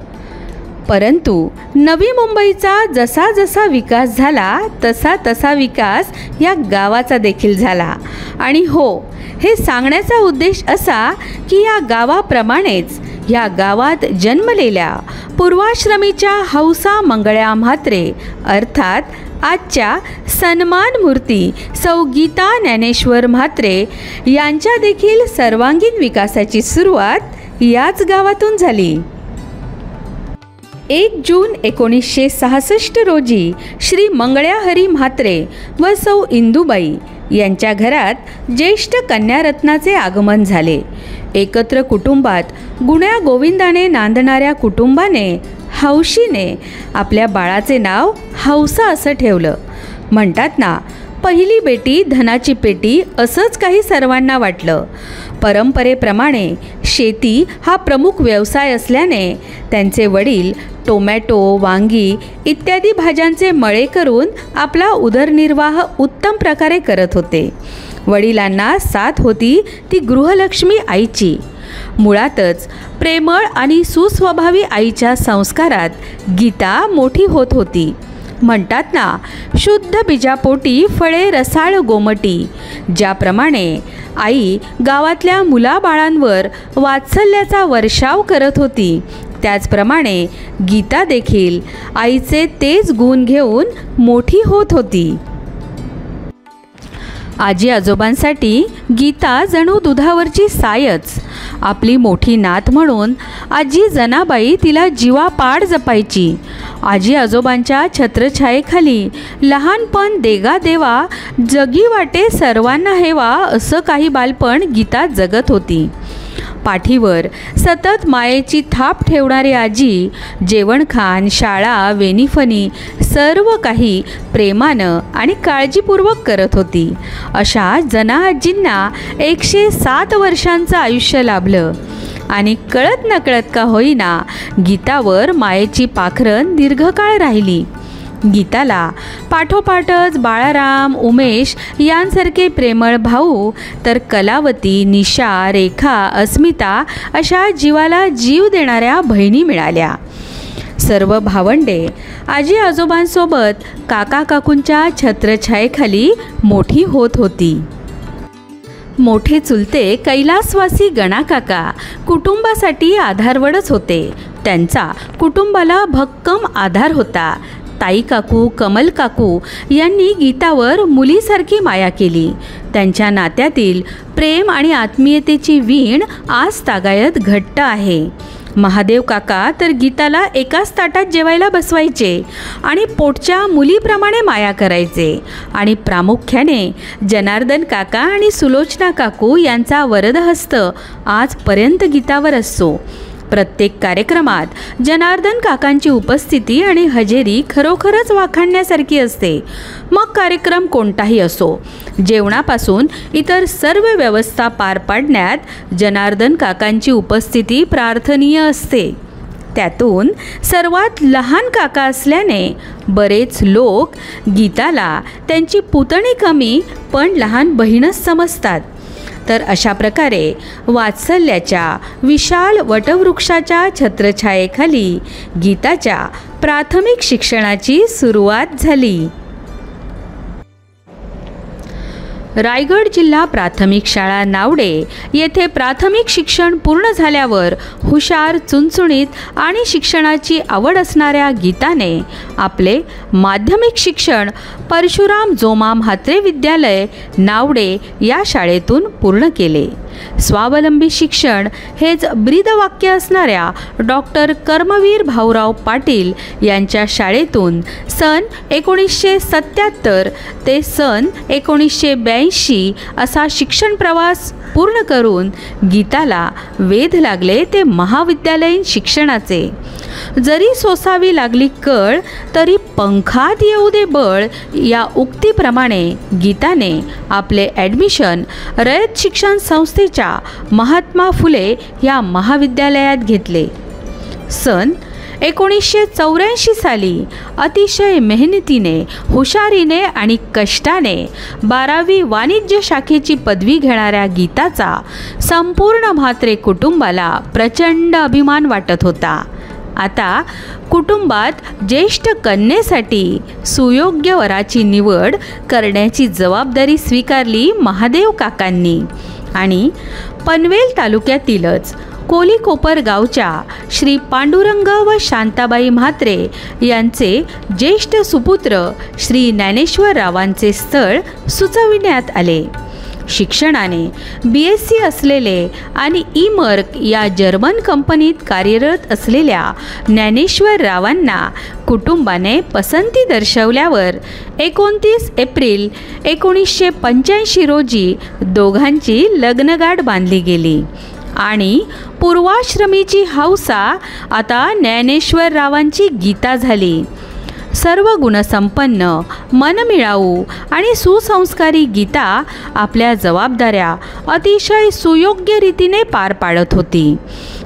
परंतु नवी मुंबईचा जसा जसा विकास झाला तसा तसा विकास या गावाचा देखील झाला. आणि हो, हे सांगण्याचा उद्देश असा की या गावाप्रमाणेच या गावात जन्मलेल्या पूर्वाश्रमीच्या हौसा मंगळ्या म्हात्रे अर्थात आजच्या सन्मान मूर्ती सौ गीता ज्ञानेश्वर म्हात्रे यांच्या देखील सर्वांगीण विकासाची सुरुवात याच गावातून झाली. 1 जून 1966 रोजी श्री मंगळ्याहरी म्हात्रे व सौ इंदुबाई यांच्या घरात ज्येष्ठ कन्यारत्नाचे आगमन झाले. एकत्र कुटुंबात गुण्या गोविंदाने नांदणाऱ्या कुटुंबाने हौशीने आपल्या बाळाचे नाव हौसा असं ठेवलं. म्हणतात ना, पहिली बेटी धनाची पेटी असंच काही सर्वांना वाटलं. परंपरेप्रमाणे शेती हा प्रमुख व्यवसाय असल्याने त्यांचे वडील टोमॅटो, वांगी इत्यादी भाज्यांचे मळे करून आपला उदरनिर्वाह उत्तम प्रकारे करत होते. वडिलांना साथ होती ती गृहलक्ष्मी आईची. मुळातच प्रेमळ आणि सुस्वभावी आईच्या संस्कारात गीता मोठी होत होती. म्हणतात ना, शुद्ध बीजापोटी फळे रसाळ गोमटी. ज्याप्रमाणे आई गावातल्या मुलाबाळांवर वात्सल्याचा वर्षाव करत होती, त्याचप्रमाणे गीता देखील आईचे तेच गुण घेऊन मोठी होत होती. आजी आजोबांसाठी गीता जणू दुधावरची सायच. आपली मोठी नात म्हणून आजी जनाबाई तिला जीवापाड जपायची. आजी आजोबांच्या छत्रछायेखाली लहानपण देगा देवा, जगी वाटे सर्वांना हेवा असं काही बालपण गीता जगत होती. पाठीवर सतत मायेची थाप ठेवणारी आजी जेवणखान, शाळा, वेणीफणी सर्व काही प्रेमानं आणि काळजीपूर्वक करत होती. अशा जना आजींना 107 वर्षांचं आयुष्य लाभलं आणि कळत नकळत का होईना गीतावर मायेची पाखरण दीर्घकाळ राहिली. गीताला पाठोपाठच बाळाराम, उमेश यांसारखे प्रेमळ भाऊ, तर कलावती, निशा, रेखा, अस्मिता अशा जीवाला जीव देणाऱ्या बहिणी मिळाल्या. सर्व भावंडे आजी आजोबांसोबत काका काकूंच्या छत्रछायेखाली मोठी होत होती. मोठे चुलते कैलासवासी गणाकाका कुटुंबासाठी आधारवडच होते. त्यांचा कुटुंबाला भक्कम आधार होता. ताई काकू, कमल काकू यांनी गीतावर मुलीसारखी माया केली. त्यांच्या नात्यातील प्रेम आणि आत्मीयतेची वीण आज तागायत घट्ट आहे. महादेव काका तर गीताला एकाच ताटात जेवायला बसवायचे आणि पोटच्या मुलीप्रमाणे माया करायचे. आणि प्रामुख्याने जनार्दन काका आणि सुलोचना काकू यांचा वरदहस्त आजपर्यंत गीतावर असतो. प्रत्येक कार्यक्रमात जनार्दन काकांची उपस्थिती आणि हजेरी खरोखरच वाखाणण्यासारखी असते. मग कार्यक्रम कोणताही असो, जेवणापासून इतर सर्व व्यवस्था पार पाडण्यात जनार्दन काकांची उपस्थिती प्रार्थनीय असते. त्यातून सर्वात लहान काका असल्याने बरेच लोक गीताला त्यांची पुतणी कमी पण लहान बहीणच समजतात. तर अशा प्रकारे वात्सल्याच्या विशाल वटवृक्षाच्या छत्रछायेखाली गीताच्या प्राथमिक शिक्षणाची सुरुवात झाली. रायगड जिल्हा प्राथमिक शाळा नावडे येथे प्राथमिक शिक्षण पूर्ण झाल्यावर हुशार, चुणचुणीत आणि शिक्षणाची आवड असणाऱ्या गीताने आपले माध्यमिक शिक्षण परशुराम जोमा म्हात्रे विद्यालय नावडे या शाळेतून पूर्ण केले. स्वावलंबी शिक्षण हेच ब्रीदवाक्य असणाऱ्या डॉक्टर कर्मवीर भाऊराव पाटील यांच्या शाळेतून सन 1977 ते सन 1982 असा शिक्षण प्रवास पूर्ण करून गीताला वेध लागले ते महाविद्यालयीन शिक्षणाचे. जरी सोसावी लागली कळ तरी पंखात येऊ दे बळ या उक्तीप्रमाणे गीताने आपले ॲडमिशन रयत शिक्षण संस्थेच्या महात्मा फुले या महाविद्यालयात घेतले. सन 1984 साली अतिशय मेहनतीने, हुशारीने आणि कष्टाने 12वी वाणिज्य शाखेची पदवी घेणाऱ्या गीताचा संपूर्ण म्हात्रे कुटुंबाला प्रचंड अभिमान वाटत होता. आता कुटुंबात ज्येष्ठ कन्येसाठी सुयोग्य वराची निवड करण्याची जबाबदारी स्वीकारली महादेव काकांनी आणि पनवेल तालुक्यातीलच कोलीकोपर गावच्या श्री पांडुरंग व शांताबाई म्हात्रे यांचे ज्येष्ठ सुपुत्र श्री ज्ञानेश्वर रावांचे स्थळ सुचविण्यात आले. शिक्षणाने BSc असलेले आणि इमर्क या जर्मन कंपनीत कार्यरत असलेल्या ज्ञानेश्वर रावांना कुटुंबाने पसंती दर्शवल्यावर 29 एप्रिल 1985 रोजी दोघांची लग्नगाठ बांधली गेली आणि पूर्वाश्रमीची हौसा आता ज्ञानेश्वररावांची गीता झाली. सर्व गुणसंपन्न, मनमिळाऊ आणि सुसंस्कारी गीता आपल्या जबाबदाऱ्या अतिशय सुयोग्य रीतीने पार पाडत होती.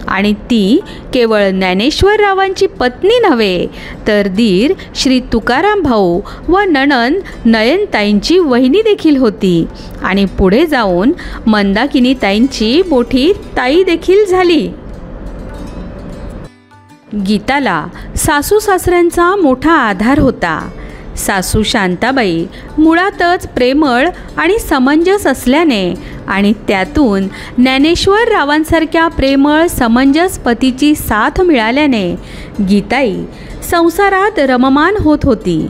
आणि ती केवळ ज्ञानेश्वररावांची पत्नी नव्हे, तर दीर श्री तुकाराम भाऊ व नणंद नयनताईंची वहिनी देखील होती. आणि पुढे जाऊन मंदाकिनीताईंची मोठी ताई देखील झाली. गीताला सासू सासऱ्यांचा मोठा आधार होता. सासू शांताबाई मुळातच प्रेमळ आणि समंजस असल्याने आणि त्यातून ज्ञानेश्वररावांसारख्या प्रेमळ समंजस पतीची साथ मिळाल्याने गीताई संसारात रममान होत होती.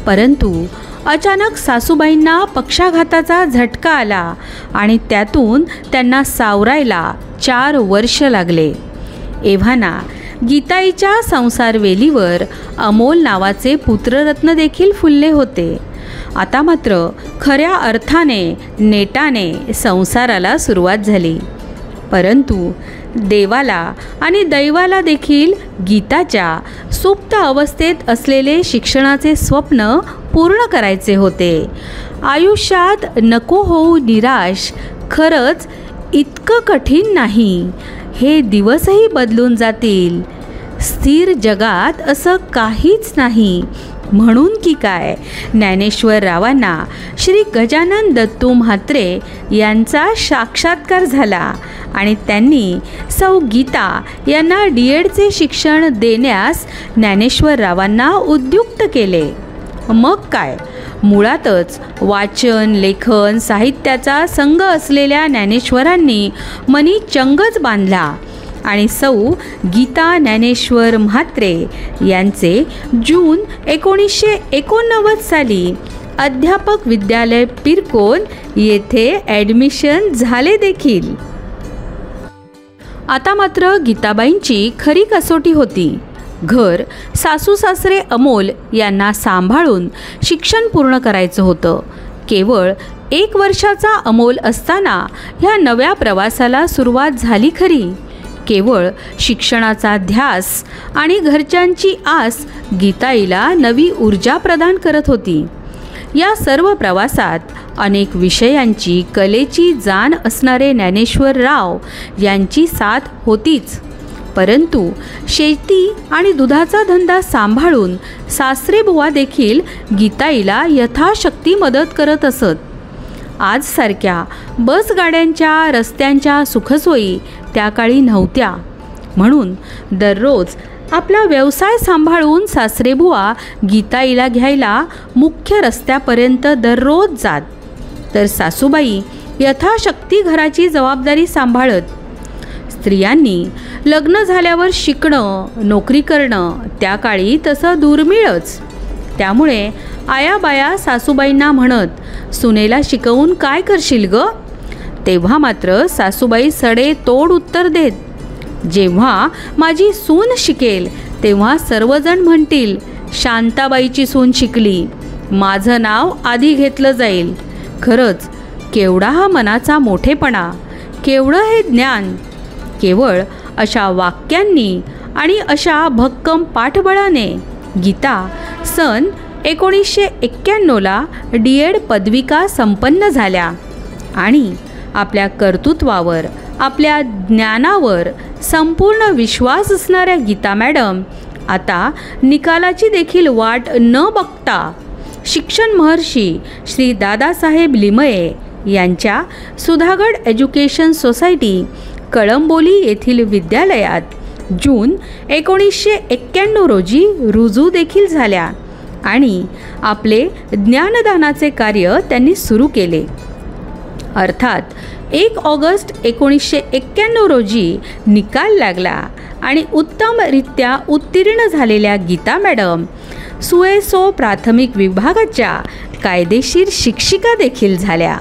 परंतु अचानक सासूबाईंना पक्षाघाताचा झटका आला आणि त्यातून त्यांना सावरायला 4 वर्ष लागले. एव्हाना गीताईच्या संसारवेलीवर अमोल नावाचे पुत्ररत्न देखील फुलले होते. आता मात्र खऱ्या अर्थाने नेटाने संसाराला सुरुवात झाली. परंतु देवाला आणि दैवाला देखील गीताच्या सुप्त अवस्थेत असलेले शिक्षणाचे स्वप्न पूर्ण करायचे होते. आयुष्यात नको होऊ निराश. खरंच इतकं कठीण नाही. हे दिवसही बदलून जातील. स्थिर जगात असं काहीच नाही. म्हणून की काय, ज्ञानेश्वररावांना श्री गजानन दत्तू म्हात्रे यांचा साक्षात्कार झाला आणि त्यांनी सौ गीता यांना DEDचे शिक्षण देण्यास ज्ञानेश्वररावांना उद्युक्त केले. मग काय, मुळातच वाचन, लेखन, साहित्याचा संघ असलेल्या ज्ञानेश्वरांनी मनी चंगच बांधला आणि सौ गीता ज्ञानेश्वर म्हात्रे यांचे जून 1989 साली अध्यापक विद्यालय पिरकोन येथे ॲडमिशन झाले देखील. आता मात्र गीताबाईंची खरी कसोटी होती. घर, सासू सासरे अमोल यांना सांभाळून शिक्षण पूर्ण करायचं होतं. केवळ 1 वर्षाचा अमोल असताना ह्या नव्या प्रवासाला सुरुवात झाली खरी. केवळ शिक्षणाचा ध्यास आणि घरच्यांची आस गीताईला नवी ऊर्जा प्रदान करत होती. या सर्व प्रवासात अनेक विषयांची, कलेची जाण असणारे ज्ञानेश्वरराव यांची साथ होतीच. परंतु शेती आणि दुधाचा धंदा सांभाळून सासरेबुवा देखील गीताईला यथाशक्ती मदत करत असत. आजसारख्या बसगाड्यांच्या, रस्त्यांच्या सुखसोयी त्या काळी नव्हत्या. म्हणून दररोज आपला व्यवसाय सांभाळून सासरेबुवा गीताईला घ्यायला मुख्य रस्त्यापर्यंत दररोज जात. तर सासूबाई यथाशक्ती घराची जबाबदारी सांभाळत. स्त्रियांनी लग्न झाल्यावर शिकणं, नोकरी करणं त्या काळी तसं दुर्मिळच. त्यामुळे आयाबाया सासूबाईंना म्हणत, सुनेला शिकवून काय करशील ग? तेव्हा मात्र सासूबाई सडे तोड उत्तर देत, जेव्हा माझी सून शिकेल तेव्हा सर्वजण म्हणतील शांताबाईची सून शिकली, माझं नाव आधी घेतलं जाईल. खरंच केवढा हा मनाचा मोठेपणा, केवढं हे ज्ञान. केवळ अशा वाक्यांनी आणि अशा भक्कम पाठबळाने गीता सन 1991ला DED पदविका संपन्न झाल्या आणि आपल्या कर्तृत्वावर, आपल्या ज्ञानावर संपूर्ण विश्वास असणाऱ्या गीता मॅडम आता निकालाची देखील वाट न बघता शिक्षण महर्षी श्री दादासाहेब लिमये यांच्या सुधागड एज्युकेशन सोसायटी कळंबोली येथील विद्यालयात जून 1991 रोजी रुजू देखील झाल्या आणि आपले ज्ञानदानाचे कार्य त्यांनी सुरू केले. अर्थात 1 ऑगस्ट 1991 रोजी निकाल लागला आणि उत्तमरित्या उत्तीर्ण झालेल्या गीता मॅडम सुएसो प्राथमिक विभागाच्या कायदेशीर शिक्षिका देखील झाल्या.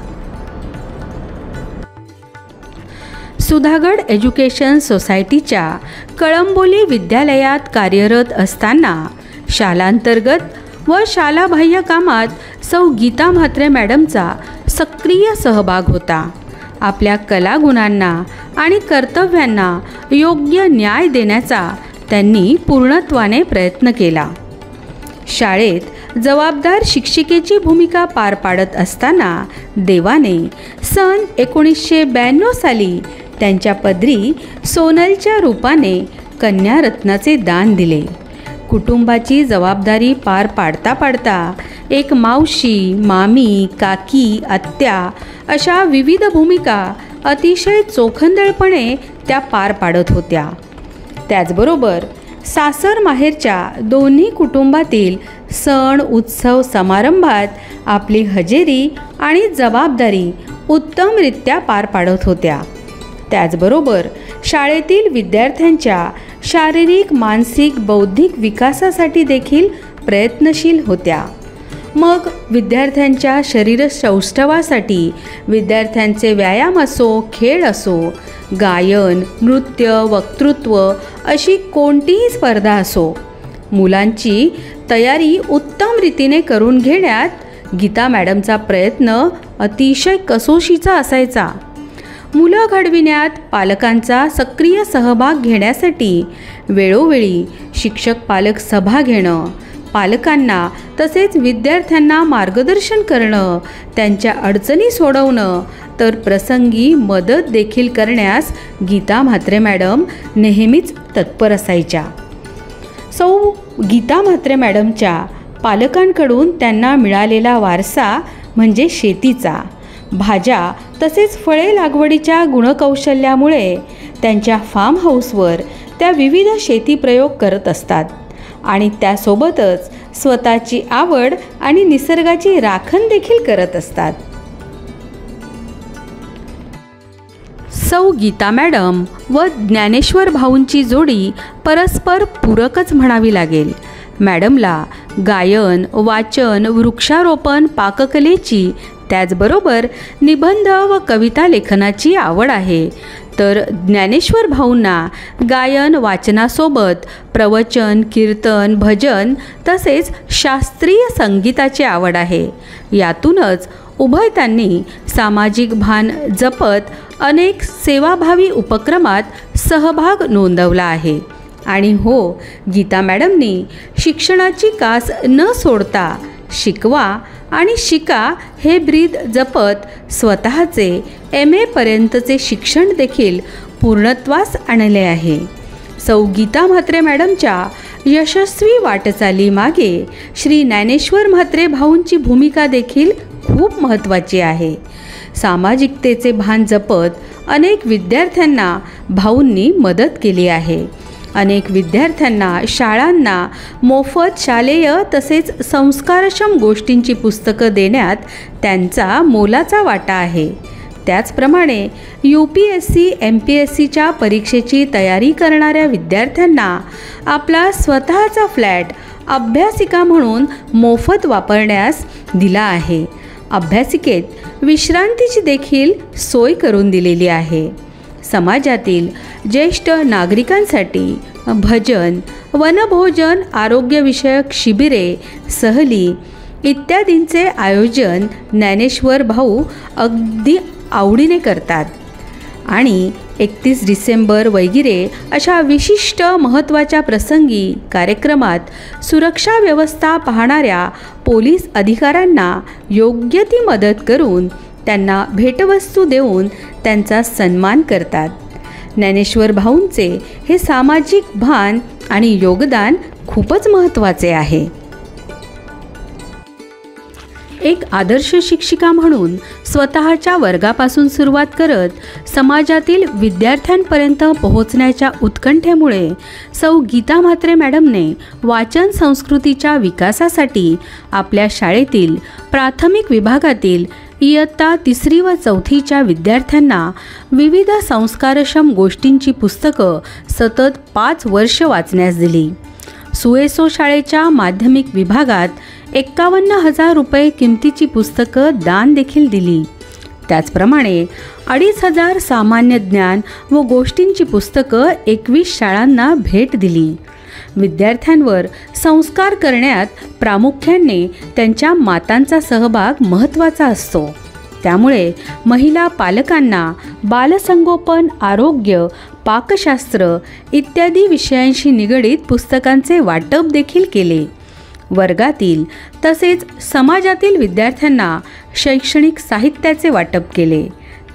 सुधागड एज्युकेशन सोसायटीच्या कळंबोली विद्यालयात कार्यरत असताना शालांतर्गत व शालाबाह्य कामात सौ गीता म्हात्रे मॅडमचा सक्रिय सहभाग होता आपल्या कलागुणांना आणि कर्तव्यांना योग्य न्याय देण्याचा त्यांनी पूर्णत्वाने प्रयत्न केला. शाळेत जबाबदार शिक्षिकेची भूमिका पार पाडत असताना देवाने सन 1992 साली त्यांच्या पदरी सोनलच्या रूपाने कन्यारत्नाचे दान दिले. कुटुंबाची जबाबदारी पार पाडता पाडता एक मावशी, मामी, काकी, आत्या अशा विविध भूमिका अतिशय चोखंदळपणे त्या पार पाडत होत्या. त्याचबरोबर सासर माहेरच्या दोन्ही कुटुंबातील सण उत्सव समारंभात आपली हजेरी आणि जबाबदारी उत्तमरित्या पार पाडत होत्या. त्याचबरोबर शाळेतील विद्यार्थ्यांच्या शारीरिक, मानसिक, बौद्धिक विकासासाठी देखील प्रयत्नशील होत्या. मग विद्यार्थ्यांच्या शरीर सौष्ठवासाठी विद्यार्थ्यांचे व्यायाम असो, खेळ असो, गायन, नृत्य, वक्तृत्व अशी कोणतीही स्पर्धा असो, मुलांची तयारी उत्तम रीतीने करून घेण्यात गीता मॅडमचा प्रयत्न अतिशय कसोशीचा असायचा. मुलं घडविण्यात पालकांचा सक्रिय सहभाग घेण्यासाठी वेळोवेळी शिक्षक पालक सभा घेणं, पालकांना तसेच विद्यार्थ्यांना मार्गदर्शन करणं, त्यांच्या अडचणी सोडवणं, तर प्रसंगी मदत देखील करण्यास गीता म्हात्रे मॅडम नेहमीच तत्पर असायच्या. सौ गीता म्हात्रे मॅडमच्या पालकांकडून त्यांना मिळालेला वारसा म्हणजे शेतीचा. भाज्या तसेच फळे लागवडीच्या गुणकौशल्यामुळे त्यांच्या फार्म हाऊसवर त्या विविध शेती प्रयोग करत असतात आणि त्यासोबतच स्वतःची आवड आणि निसर्गाची राखण देखील करत असतात. सौ गीता मॅडम व ज्ञानेश्वर भाऊंची जोडी परस्पर पूरकच म्हणावी लागेल. मॅडमला गायन, वाचन, वृक्षारोपण, पाककलेची त्याचबरोबर निबंध व कविता लेखनाची आवड आहे, तर ज्ञानेश्वर भाऊंना गायन वाचनासोबत प्रवचन, कीर्तन, भजन तसेच शास्त्रीय संगीताची आवड आहे. यातूनच उभयतांनी सामाजिक भान जपत अनेक सेवाभावी उपक्रमात सहभाग नोंदवला आहे. आणि हो, गीता मॅडमनी शिक्षणाची कास न सोडता शिकवा आणि शिका हे ब्रीद जपत स्वतःचे MA पर्यंतचे शिक्षण देखील पूर्णत्वास आणले आहे. सौ गीता म्हात्रे मॅडमच्या यशस्वी वाटचालीमागे श्री ज्ञानेश्वर म्हात्रे भाऊंची भूमिका देखील खूप महत्त्वाची आहे. सामाजिकतेचे भान जपत अनेक विद्यार्थ्यांना भाऊंनी मदत केली आहे. अनेक विद्यार्थ्यांना, शाळांना मोफत शालेय तसेच संस्कारक्षम गोष्टींची पुस्तकं देण्यात त्यांचा मोलाचा वाटा आहे. त्याचप्रमाणे UPSC, MPSCच्या परीक्षेची तयारी करणाऱ्या विद्यार्थ्यांना आपला स्वतःचा फ्लॅट अभ्यासिका म्हणून मोफत वापरण्यास दिला आहे. अभ्यासिकेत विश्रांतीची देखील सोय करून दिलेली आहे. समाजातील ज्येष्ठ नागरिकांसाठी भजन, वनभोजन, आरोग्यविषयक शिबिरे, सहली इत्यादींचे आयोजन ज्ञानेश्वर भाऊ अगदी आवडीने करतात. आणि 31 डिसेंबर वगैरे अशा विशिष्ट महत्त्वाच्या प्रसंगी कार्यक्रमात सुरक्षा व्यवस्था पाहणाऱ्या पोलीस अधिकाऱ्यांना योग्य ती मदत करून त्यांना भेटवस्तू देऊन त्यांचा सन्मान करतात. ज्ञानेश्वर भाऊंचे हे सामाजिक भान आणि योगदान खूपच महत्त्वाचे आहे. एक आदर्श शिक्षिका म्हणून स्वतःच्या वर्गापासून सुरुवात करत समाजातील विद्यार्थ्यांपर्यंत पोहोचण्याच्या उत्कंठेमुळे सौ गीता म्हात्रे मॅडमने वाचन संस्कृतीच्या विकासासाठी आपल्या शाळेतील प्राथमिक विभागातील इयत्ता 3री व 4थीच्या विद्यार्थ्यांना विविध संस्कारक्षम गोष्टींची पुस्तकं सतत 5 वर्ष वाचण्यास दिली. सुएसो शाळेच्या माध्यमिक विभागात 51,000 रुपये किमतीची पुस्तकं दान देखील दिली. त्याचप्रमाणे 2,500 सामान्य ज्ञान व गोष्टींची पुस्तकं 21 शाळांना भेट दिली. विद्यार्थ्यांवर संस्कार करण्यात प्रामुख्याने त्यांच्या मातांचा सहभाग महत्त्वाचा असतो. त्यामुळे महिला पालकांना बालसंगोपन, आरोग्य, पाकशास्त्र इत्यादी विषयांशी निगडीत पुस्तकांचे वाटप देखील केले. वर्गातील तसेच समाजातील विद्यार्थ्यांना शैक्षणिक साहित्याचे वाटप केले.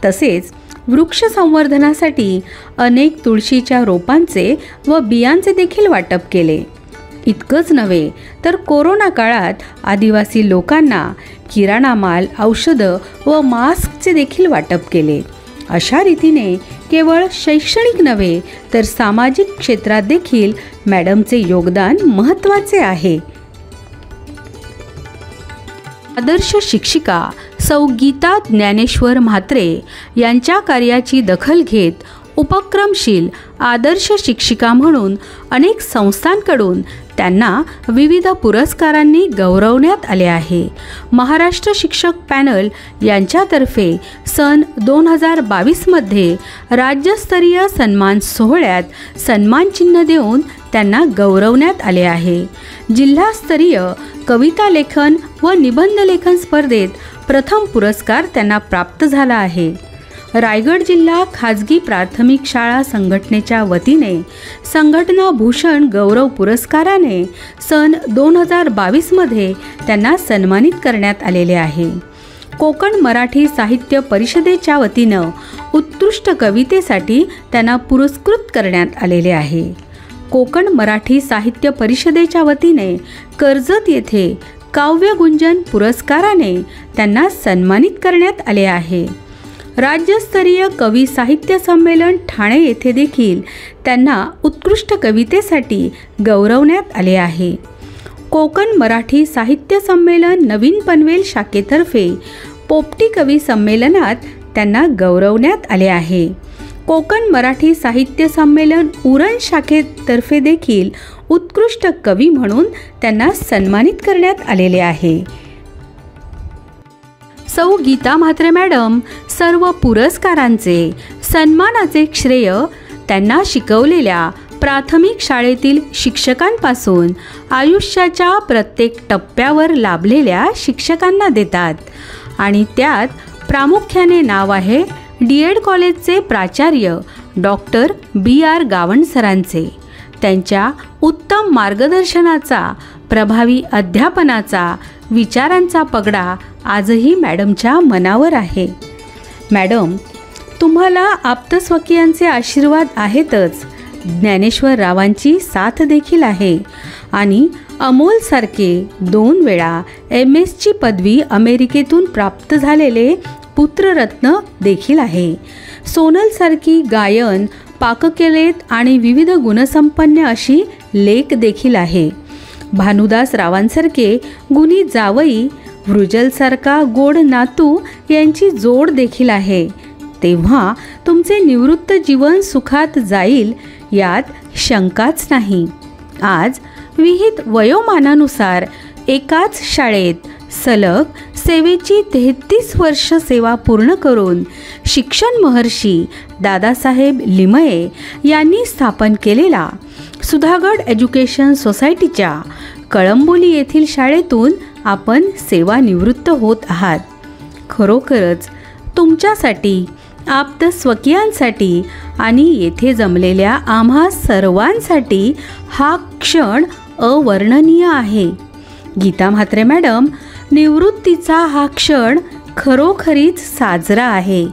तसेच वृक्ष संवर्धनासाठी अनेक तुळशीच्या रोपांचे व बियांचे देखील वाटप केले. इतकंच नव्हे तर कोरोना काळात आदिवासी लोकांना किराणा माल, औषधं व मास्कचे देखील वाटप केले. अशा रीतीने केवळ शैक्षणिक नव्हे तर सामाजिक क्षेत्रात देखील मॅडमचे योगदान महत्त्वाचे आहे. आदर्श शिक्षिका सौ गीता ज्ञानेश्वर म्हात्रे यांच्या कार्याची दखल घेत उपक्रमशील आदर्श शिक्षिका म्हणून अनेक संस्थांकडून त्यांना विविध पुरस्कारांनी गौरवण्यात आले आहे. महाराष्ट्र शिक्षक पॅनल यांच्यातर्फे सन 2022मध्ये राज्यस्तरीय सन्मान सोहळ्यात सन्मानचिन्ह देऊन त्यांना गौरवण्यात आले आहे. जिल्हास्तरीय कविता लेखन व निबंध लेखन स्पर्धेत प्रथम पुरस्कार त्यांना प्राप्त झाला आहे. रायगड जिल्हा खाजगी प्राथमिक शाळा संघटनेच्या वतीने संघटना भूषण गौरव पुरस्काराने सन 2022मध्ये त्यांना सन्मानित करण्यात आलेले आहे. कोकण मराठी साहित्य परिषदेच्या वतीनं उत्कृष्ट कवितेसाठी त्यांना पुरस्कृत करण्यात आलेले आहे. कोकण मराठी साहित्य परिषदेच्या वतीने कर्जत येथे काव्यगुंजन पुरस्काराने त्यांना सन्मानित करण्यात आले आहे. राज्यस्तरीय कवी साहित्य संमेलन ठाणे येथे देखील त्यांना उत्कृष्ट कवितेसाठी गौरवण्यात आले आहे. कोकण मराठी साहित्य संमेलन नवीन पनवेल शाखेतर्फे पोपटी कवी संमेलनात त्यांना गौरवण्यात आले आहे. कोकण मराठी साहित्य संमेलन उरण शाखेतर्फे देखील उत्कृष्ट कवी म्हणून त्यांना सन्मानित करण्यात आलेले आहे. सौ गीता म्हात्रे मॅडम सर्व पुरस्कारांचे, सन्मानाचे श्रेय त्यांना शिकवलेल्या प्राथमिक शाळेतील शिक्षकांपासून आयुष्याच्या प्रत्येक टप्प्यावर लाभलेल्या शिक्षकांना देतात. आणि त्यात प्रामुख्याने नाव आहे DED कॉलेजचे प्राचार्य डॉक्टर BR गावण सरांचे. त्यांच्या उत्तम मार्गदर्शनाचा, प्रभावी अध्यापनाचा, विचारांचा पगडा आजही मॅडमच्या मनावर आहे. मॅडम, तुम्हाला आप्तस्वकीयांचे आशीर्वाद आहेतच, ज्ञानेश्वर रावांची साथ देखील आहे आणि अमोलसारखे 2 वेळा MS ची पदवी अमेरिकेतून प्राप्त झालेले पुत्ररत्न देखील आहे. सोनलसारखी गायन, पाककलेत आणि विविध गुणसंपन्न अशी लेक देखील आहे. भानुदास रावांसारखे गुणी जावई, वृजलसारखा गोड नातू यांची जोड देखील आहे. तेव्हा तुमचे निवृत्त जीवन सुखात जाईल यात शंकाच नाही. आज विहित वयोमानानुसार एकाच शाळेत सलग सेवेची 33 वर्ष सेवा पूर्ण करून शिक्षण महर्षी दादासाहेब लिमये यांनी स्थापन केलेला सुधागड एज्युकेशन सोसायटीच्या कळंबोली येथील शाळेतून आपण सेवानिवृत्त होत आहात. खरोखरच तुमच्यासाठी, आप्तस्वकीयांसाठी आणि येथे जमलेल्या आम्हा सर्वांसाठी हा क्षण अवर्णनीय आहे. गीता म्हात्रे मॅडम, निवृत्तीचा हा क्षण खरोखरीच साजरा आहे.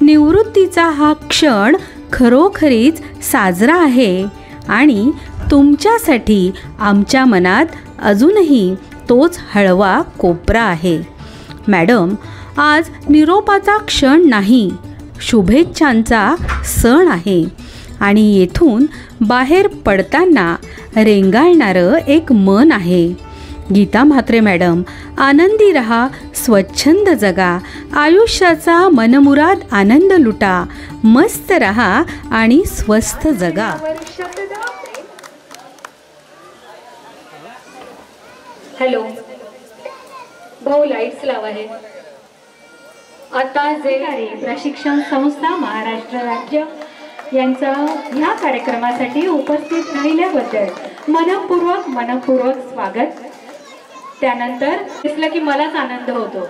निवृत्तीचा हा क्षण खरोखरीच साजरा आहे आणि तुमच्यासाठी आमच्या मनात अजूनही तोच हळवा कोपरा आहे. मॅडम, आज निरोपाचा क्षण नाही, शुभेच्छांचा सण आहे आणि येथून बाहेर पडताना रेंगाळणारं एक मन आहे. गीता म्हात्रे मॅडम, आनंदी रहा, स्वच्छंद जगा, आयुष्याचा मनमुराद आनंद लुटा, मस्त रहा आणि स्वस्थ जगा. हॅलो भाऊ, लाईट्स लावा आहे. आता जे प्रशिक्षण संस्था महाराष्ट्र राज्य यांचा ह्या कार्यक्रमासाठी उपस्थित राहिल्याबद्दल मनपूर्वक स्वागत. त्यानंतर दिसलं की मलाच आनंद होतो.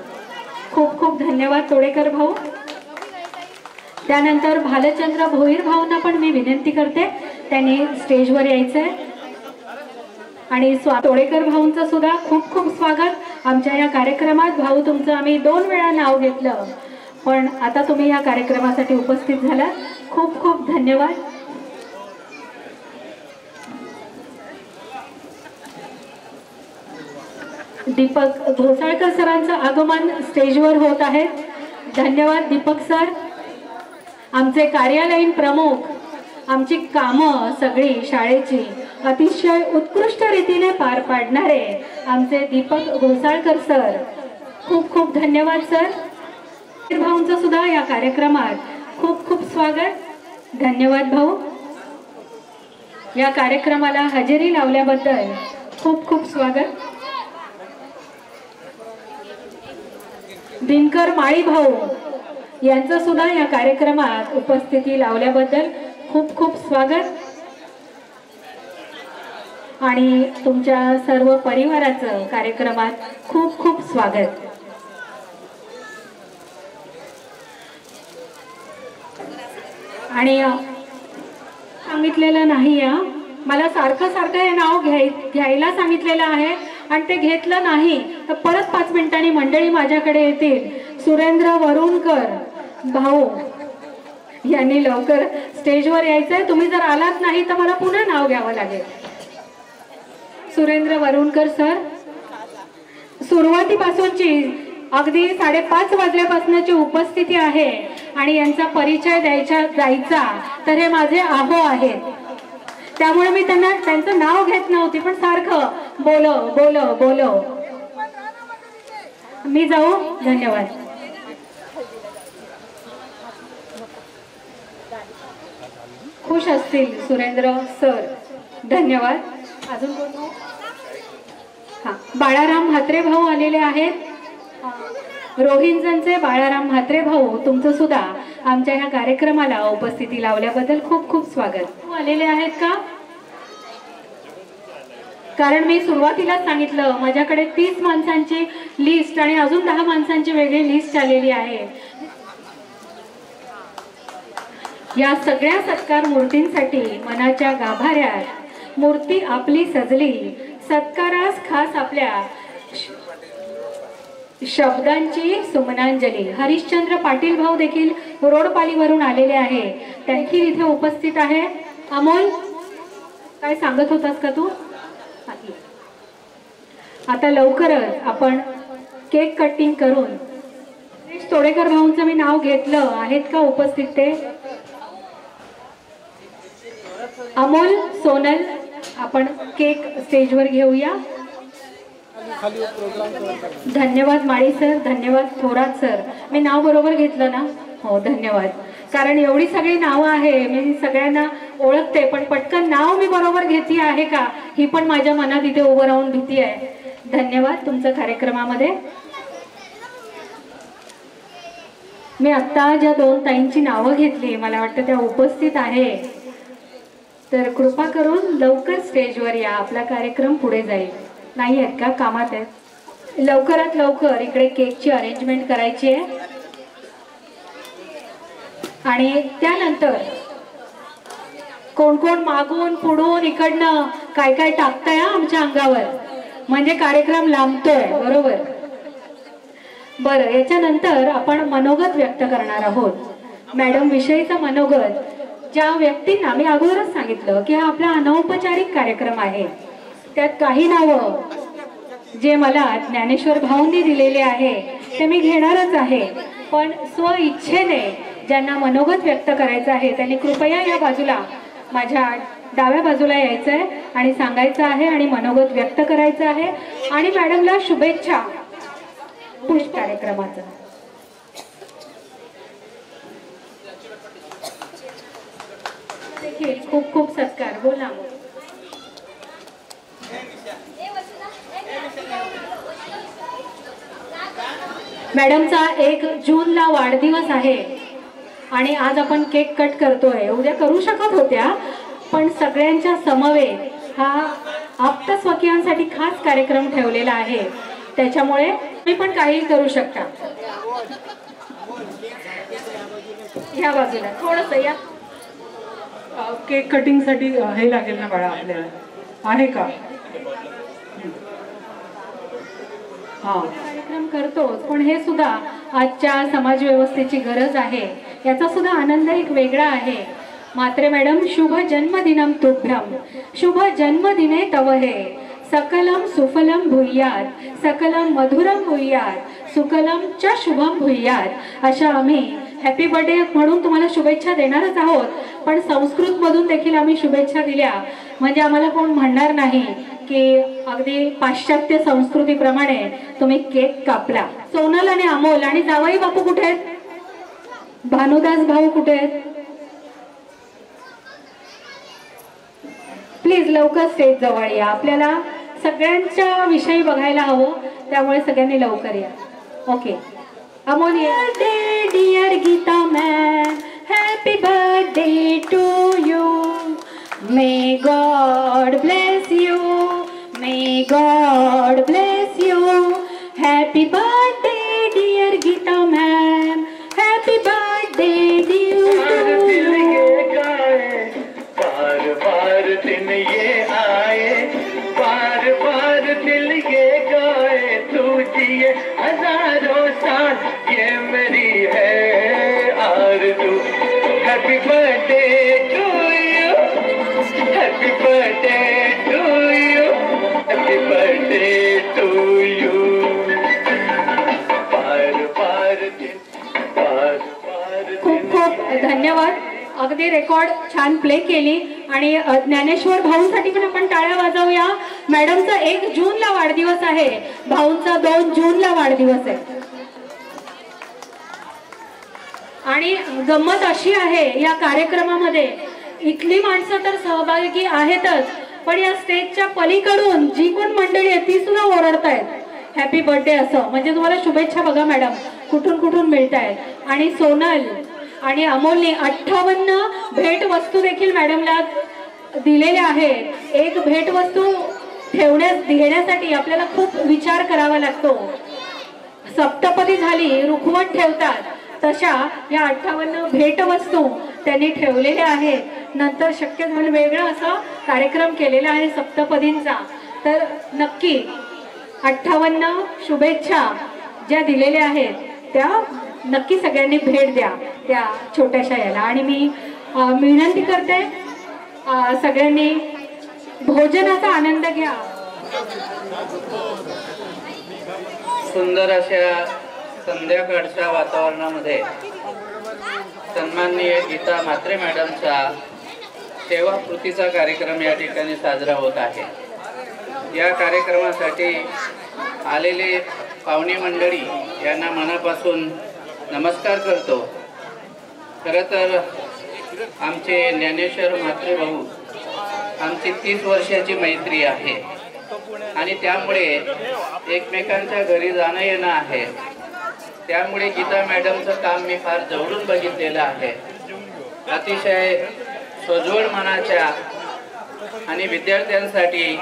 खूप खूप धन्यवाद तोडेकर भाऊ. त्यानंतर भालचंद्र भोईर भाऊंना पण मी विनंती करते त्यांनी स्टेजवर यायचंय. आणि तोडेकर भाऊंचं सुद्धा खूप खूप स्वागत आमच्या या कार्यक्रमात. भाऊ तुमचं आम्ही 2 वेळा नाव घेतलं पण आता तुम्ही या कार्यक्रमासाठी उपस्थित झाला. खूप खूप धन्यवाद. दीपक घोसाळकर सरांचं आगमन स्टेजवर होत आहे. धन्यवाद दीपक सर. आमचे कार्यालयीन प्रमुख, आमची कामं सगळी शाळेची अतिशय उत्कृष्ट रीतीने पार पाडणारे आमचे दीपक घोसाळकर सर, खूप खूप धन्यवाद सर. भाऊंचं सुद्धा या कार्यक्रमात खूप खूप स्वागत. धन्यवाद भाऊ. या कार्यक्रमाला हजेरी लावल्याबद्दल खूप खूप स्वागत. दिनकर माळी भाऊ यांचं सुद्धा या कार्यक्रमात उपस्थिती लावल्याबद्दल खूप खूप स्वागत. आणि तुमच्या सर्व परिवाराचं कार्यक्रमात खूप खूप स्वागत. आणि सांगितलेलं नाही मला सारखं हे नाव घ्यायला सांगितलेलं आहे आणि ते घेतलं नाही तर परत 5 मिनिटांनी मंडळी माझ्याकडे येतील. सुरेंद्र वरुणकर भाऊ यांनी लवकर स्टेजवर यायचंय. तुम्ही जर आलात नाही तर मला पुन्हा नाव घ्यावं लागेल. सुरेंद्र वरुणकर सर सुरुवातीपासूनची अगदी 5:30 वाजल्यापासूनची उपस्थिती आहे आणि यांचा परिचय द्यायचा तर हे माझे आहो आहेत. त्यामुळे मी त्यांचं नाव घेत नव्हती पण सारखं बोलो बोलो बोलो. मी जाऊ. धन्यवाद. खुश असतील सुरेंद्र सर. धन्यवाद. अजून कोण? बाळाराम म्हात्रे भाऊ आलेले आहेत. रोहिंजनचे बाळाराम म्हात्रे भाऊ तुमचं सुद्धा आमच्या ह्या कार्यक्रमाला उपस्थिती लावल्याबद्दल खूप खूप स्वागत. आलेले आहेत का? कारण मी सुरुवातीलाच सांगितलं माझ्याकडे 30 माणसांची लिस्ट आणि अजून 10 माणसांची वेगळी लिस्ट आलेली आहे. या सगळ्या सत्कार मूर्तींसाठी मनाच्या गाभाऱ्यात मूर्ती आपली सजली. सत्कारास खास आपल्या शब्दांची सुमनांजली. हरिश्चंद्र पाटील भाऊ देखील रोडपालीवरून आलेले आहे. त्यांची इथे उपस्थित आहे. अमोल काय सांगत होतास का तू? आता लवकरच आपण केक कटिंग करून तोडेकर भाऊंचं मी नाव घेतलं. आहेत का उपस्थित ते? अमोल सोनल आपण केक स्टेजवर घेऊया. धन्यवाद माळी सर. धन्यवाद थोरात सर. मी नाव बरोबर घेतलं ना? हो धन्यवाद. कारण एवढी सगळी नावं आहे मी सगळ्यांना ओळखते पण पटकन नाव मी बरोबर घेतली आहे का ही पण माझ्या मनात इथे उभं राहून भीती आहे. धन्यवाद तुमच्या कार्यक्रमामध्ये. मी आता ज्या 2 ताईंची नावं घेतली मला वाटतं त्या उपस्थित आहे तर कृपा करून लवकर स्टेजवर या. आपला कार्यक्रम पुढे जाईल. नाही आहेत का? कामात आहेत. लवकरात लवकर इकडे केकची अरेंजमेंट करायची आहे आणि त्यानंतर कोण कोण मागून पुढून इकडनं काय काय टाकताय आमच्या अंगावर म्हणजे कार्यक्रम लांबतोय. बरोबर. बरं याच्यानंतर आपण मनोगत व्यक्त करणार आहोत. मॅडम विषयीचा मनोगत ज्या व्यक्तींना मी अगोदरच सांगितलं की हा आपला अनौपचारिक कार्यक्रम आहे. त्यात काही नावं जे मला ज्ञानेश्वर भाऊंनी दिलेले आहे ते मी घेणारच आहे पण स्व इच्छेने ज्यांना मनोगत व्यक्त करायचं आहे त्यांनी कृपया या बाजूला माझ्या डाव्या बाजूला यायचं आहे आणि सांगायचं आहे आणि मनोगत व्यक्त करायचं आहे आणि मॅडमला शुभेच्छा पुष्प कार्यक्रमाचं. देखील खूप खूप सत्कार. बोला. मॅडमचा 1 जूनला वाढदिवस आहे आणि आज आपण केक कट करतोय. उद्या करू शकत होत्या पण सगळ्यांच्या समवेत हा आप्तस्वकीयांसाठी खास कार्यक्रम ठेवलेला आहे त्याच्यामुळे तुम्ही पण काही करू शकता. या बाजूला थोडंसं या. केक कटिंगसाठी हे लागेल ना बाळा आपल्याला, आहे का? हां, कार्यक्रम करतोच, पण हे सुद्धा आजच्या समाज व्यवस्थेची गरज आहे. याचा सुद्धा आनंद एक वेगळा आहे. मात्रे मॅडम, शुभ जन्मदिनम तुभ्यम, शुभ जन्मदिने तव हे, सकलम सुफलम भूयात, सकलम मधुरम भूयात, सुकलम च शुभम भूयात. अशा आम्ही हॅपी बर्थडे म्हणून तुम्हाला शुभेच्छा देणारच आहोत, पण संस्कृतमधून देखील आम्ही शुभेच्छा दिल्या म्हणजे आम्हाला कोण म्हणणार नाही की अगदी पाश्चात्य संस्कृतीप्रमाणे तुम्ही केक कापला. सोनल आणि अमोल आणि जावई बापू कुठे आहेत? भानुदास भाऊ कुठे आहेत? प्लीज लवकर स्टेज जवळ या. आपल्याला सगळ्यांच्या विषयी बघायला हवं, त्यामुळे सगळ्यांनी लवकर या. ओके, अमोल ये. Dear Geeta ma'am, happy birthday to you, may God bless you, may God bless you, happy birthday dear Geeta ma'am, happy birthday dear to you. बार बार दिन ये आए, बार बार दिल ये गाए, तू जिए हजारों साल, ये मेरी है आरज़ू. Happy birthday to you, happy birthday to you, happy birthday to you. बार बार दिन, बार बार खूप खूप धन्यवाद. अगदी रेकॉर्ड छान प्ले केली. आणि ज्ञानेश्वर भाऊंसाठी पण आपण टाळ्या वाजवूया. मॅडमचा 1 जूनला वाढदिवस आहे, भाऊंचा 2 जूनला वाढदिवस आहे. आणि गंमत अशी आहे या कार्यक्रमामध्ये, इथली माणसं तर सहभागी आहेतच, पण या स्टेजच्या पलीकडून जी कोण मंडळी आहे ती सुद्धा ओरडतायत हॅपी बर्थडे असं. म्हणजे तुम्हाला शुभेच्छा बघा मॅडम कुठून कुठून मिळत आहेत. आणि सोनल आणि अमोलने 58 भेटवस्तू देखील मॅडमला दिलेल्या आहेत. एक भेटवस्तू घेण्यासाठी आपल्याला खूप विचार करावा लागतो. सप्तपदी झाली रुखवत ठेवतात, तशा या 58 भेटवस्तू त्यांनी ठेवलेल्या आहेत. नंतर शक्य झालं वेगळा असा कार्यक्रम केलेला आहे सप्तपदींचा. तर नक्की 58 शुभेच्छा ज्या दिलेल्या आहेत त्या नक्की सगळ्यांनी भेट द्या त्या छोट्याशा याला. आणि मी विनंती करते सगळ्यांनी भोजनाचा आनंद घ्या. सुंदर अशा संध्याकाळच्या वातावरणामध्ये सन्माननीय गीता म्हात्रे मॅडमचा सेवाकृतीचा कार्यक्रम या ठिकाणी साजरा होत आहे. या कार्यक्रमासाठी आलेले पाहुणे मंडळी यांना मनापासून नमस्कार करतो. खरं तर आमचे ज्ञानेश्वर म्हात्रे भाऊ आमची 30 वर्षाची मैत्री आहे आणि त्यामुळे एकमेकांच्या घरी जाणं येणं आहे. त्यामुळे गीता मॅडमचं काम मी फार जवळून बघितलेलं आहे. अतिशय सोज्वळ मनाच्या आणि विद्यार्थ्यांसाठी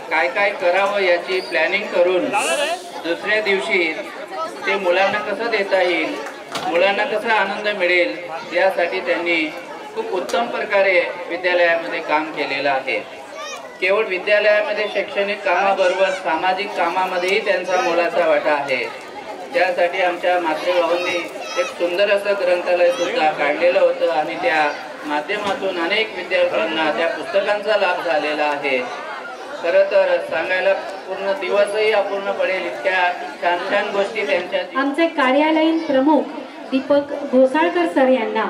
काय काय करावं याची प्लॅनिंग करून दुसऱ्या दिवशी ते मुलांना कसं देता येईल, मुलांना कसा आनंद मिळेल यासाठी त्यांनी खूप उत्तम प्रकारे विद्यालयामध्ये काम केलेलं आहे. केवळ विद्यालयामध्ये शैक्षणिक कामाबरोबर सामाजिक कामामध्येही त्यांचा मोलाचा वाटा आहे. त्यासाठी आमच्या म्हात्रे भाऊंनी एक सुंदर असं ग्रंथालय सुद्धा काढलेलं होतं आणि त्या माध्यमातून अनेक विद्यार्थ्यांना त्या पुस्तकांचा लाभ झालेला आहे. खरं तर सांगायला पूर्ण दिवसही अपूर्ण पडेल इतक्या छान छान गोष्टी त्यांच्या. आमचे कार्यालयीन प्रमुख दीपक घोसाळकर सर यांना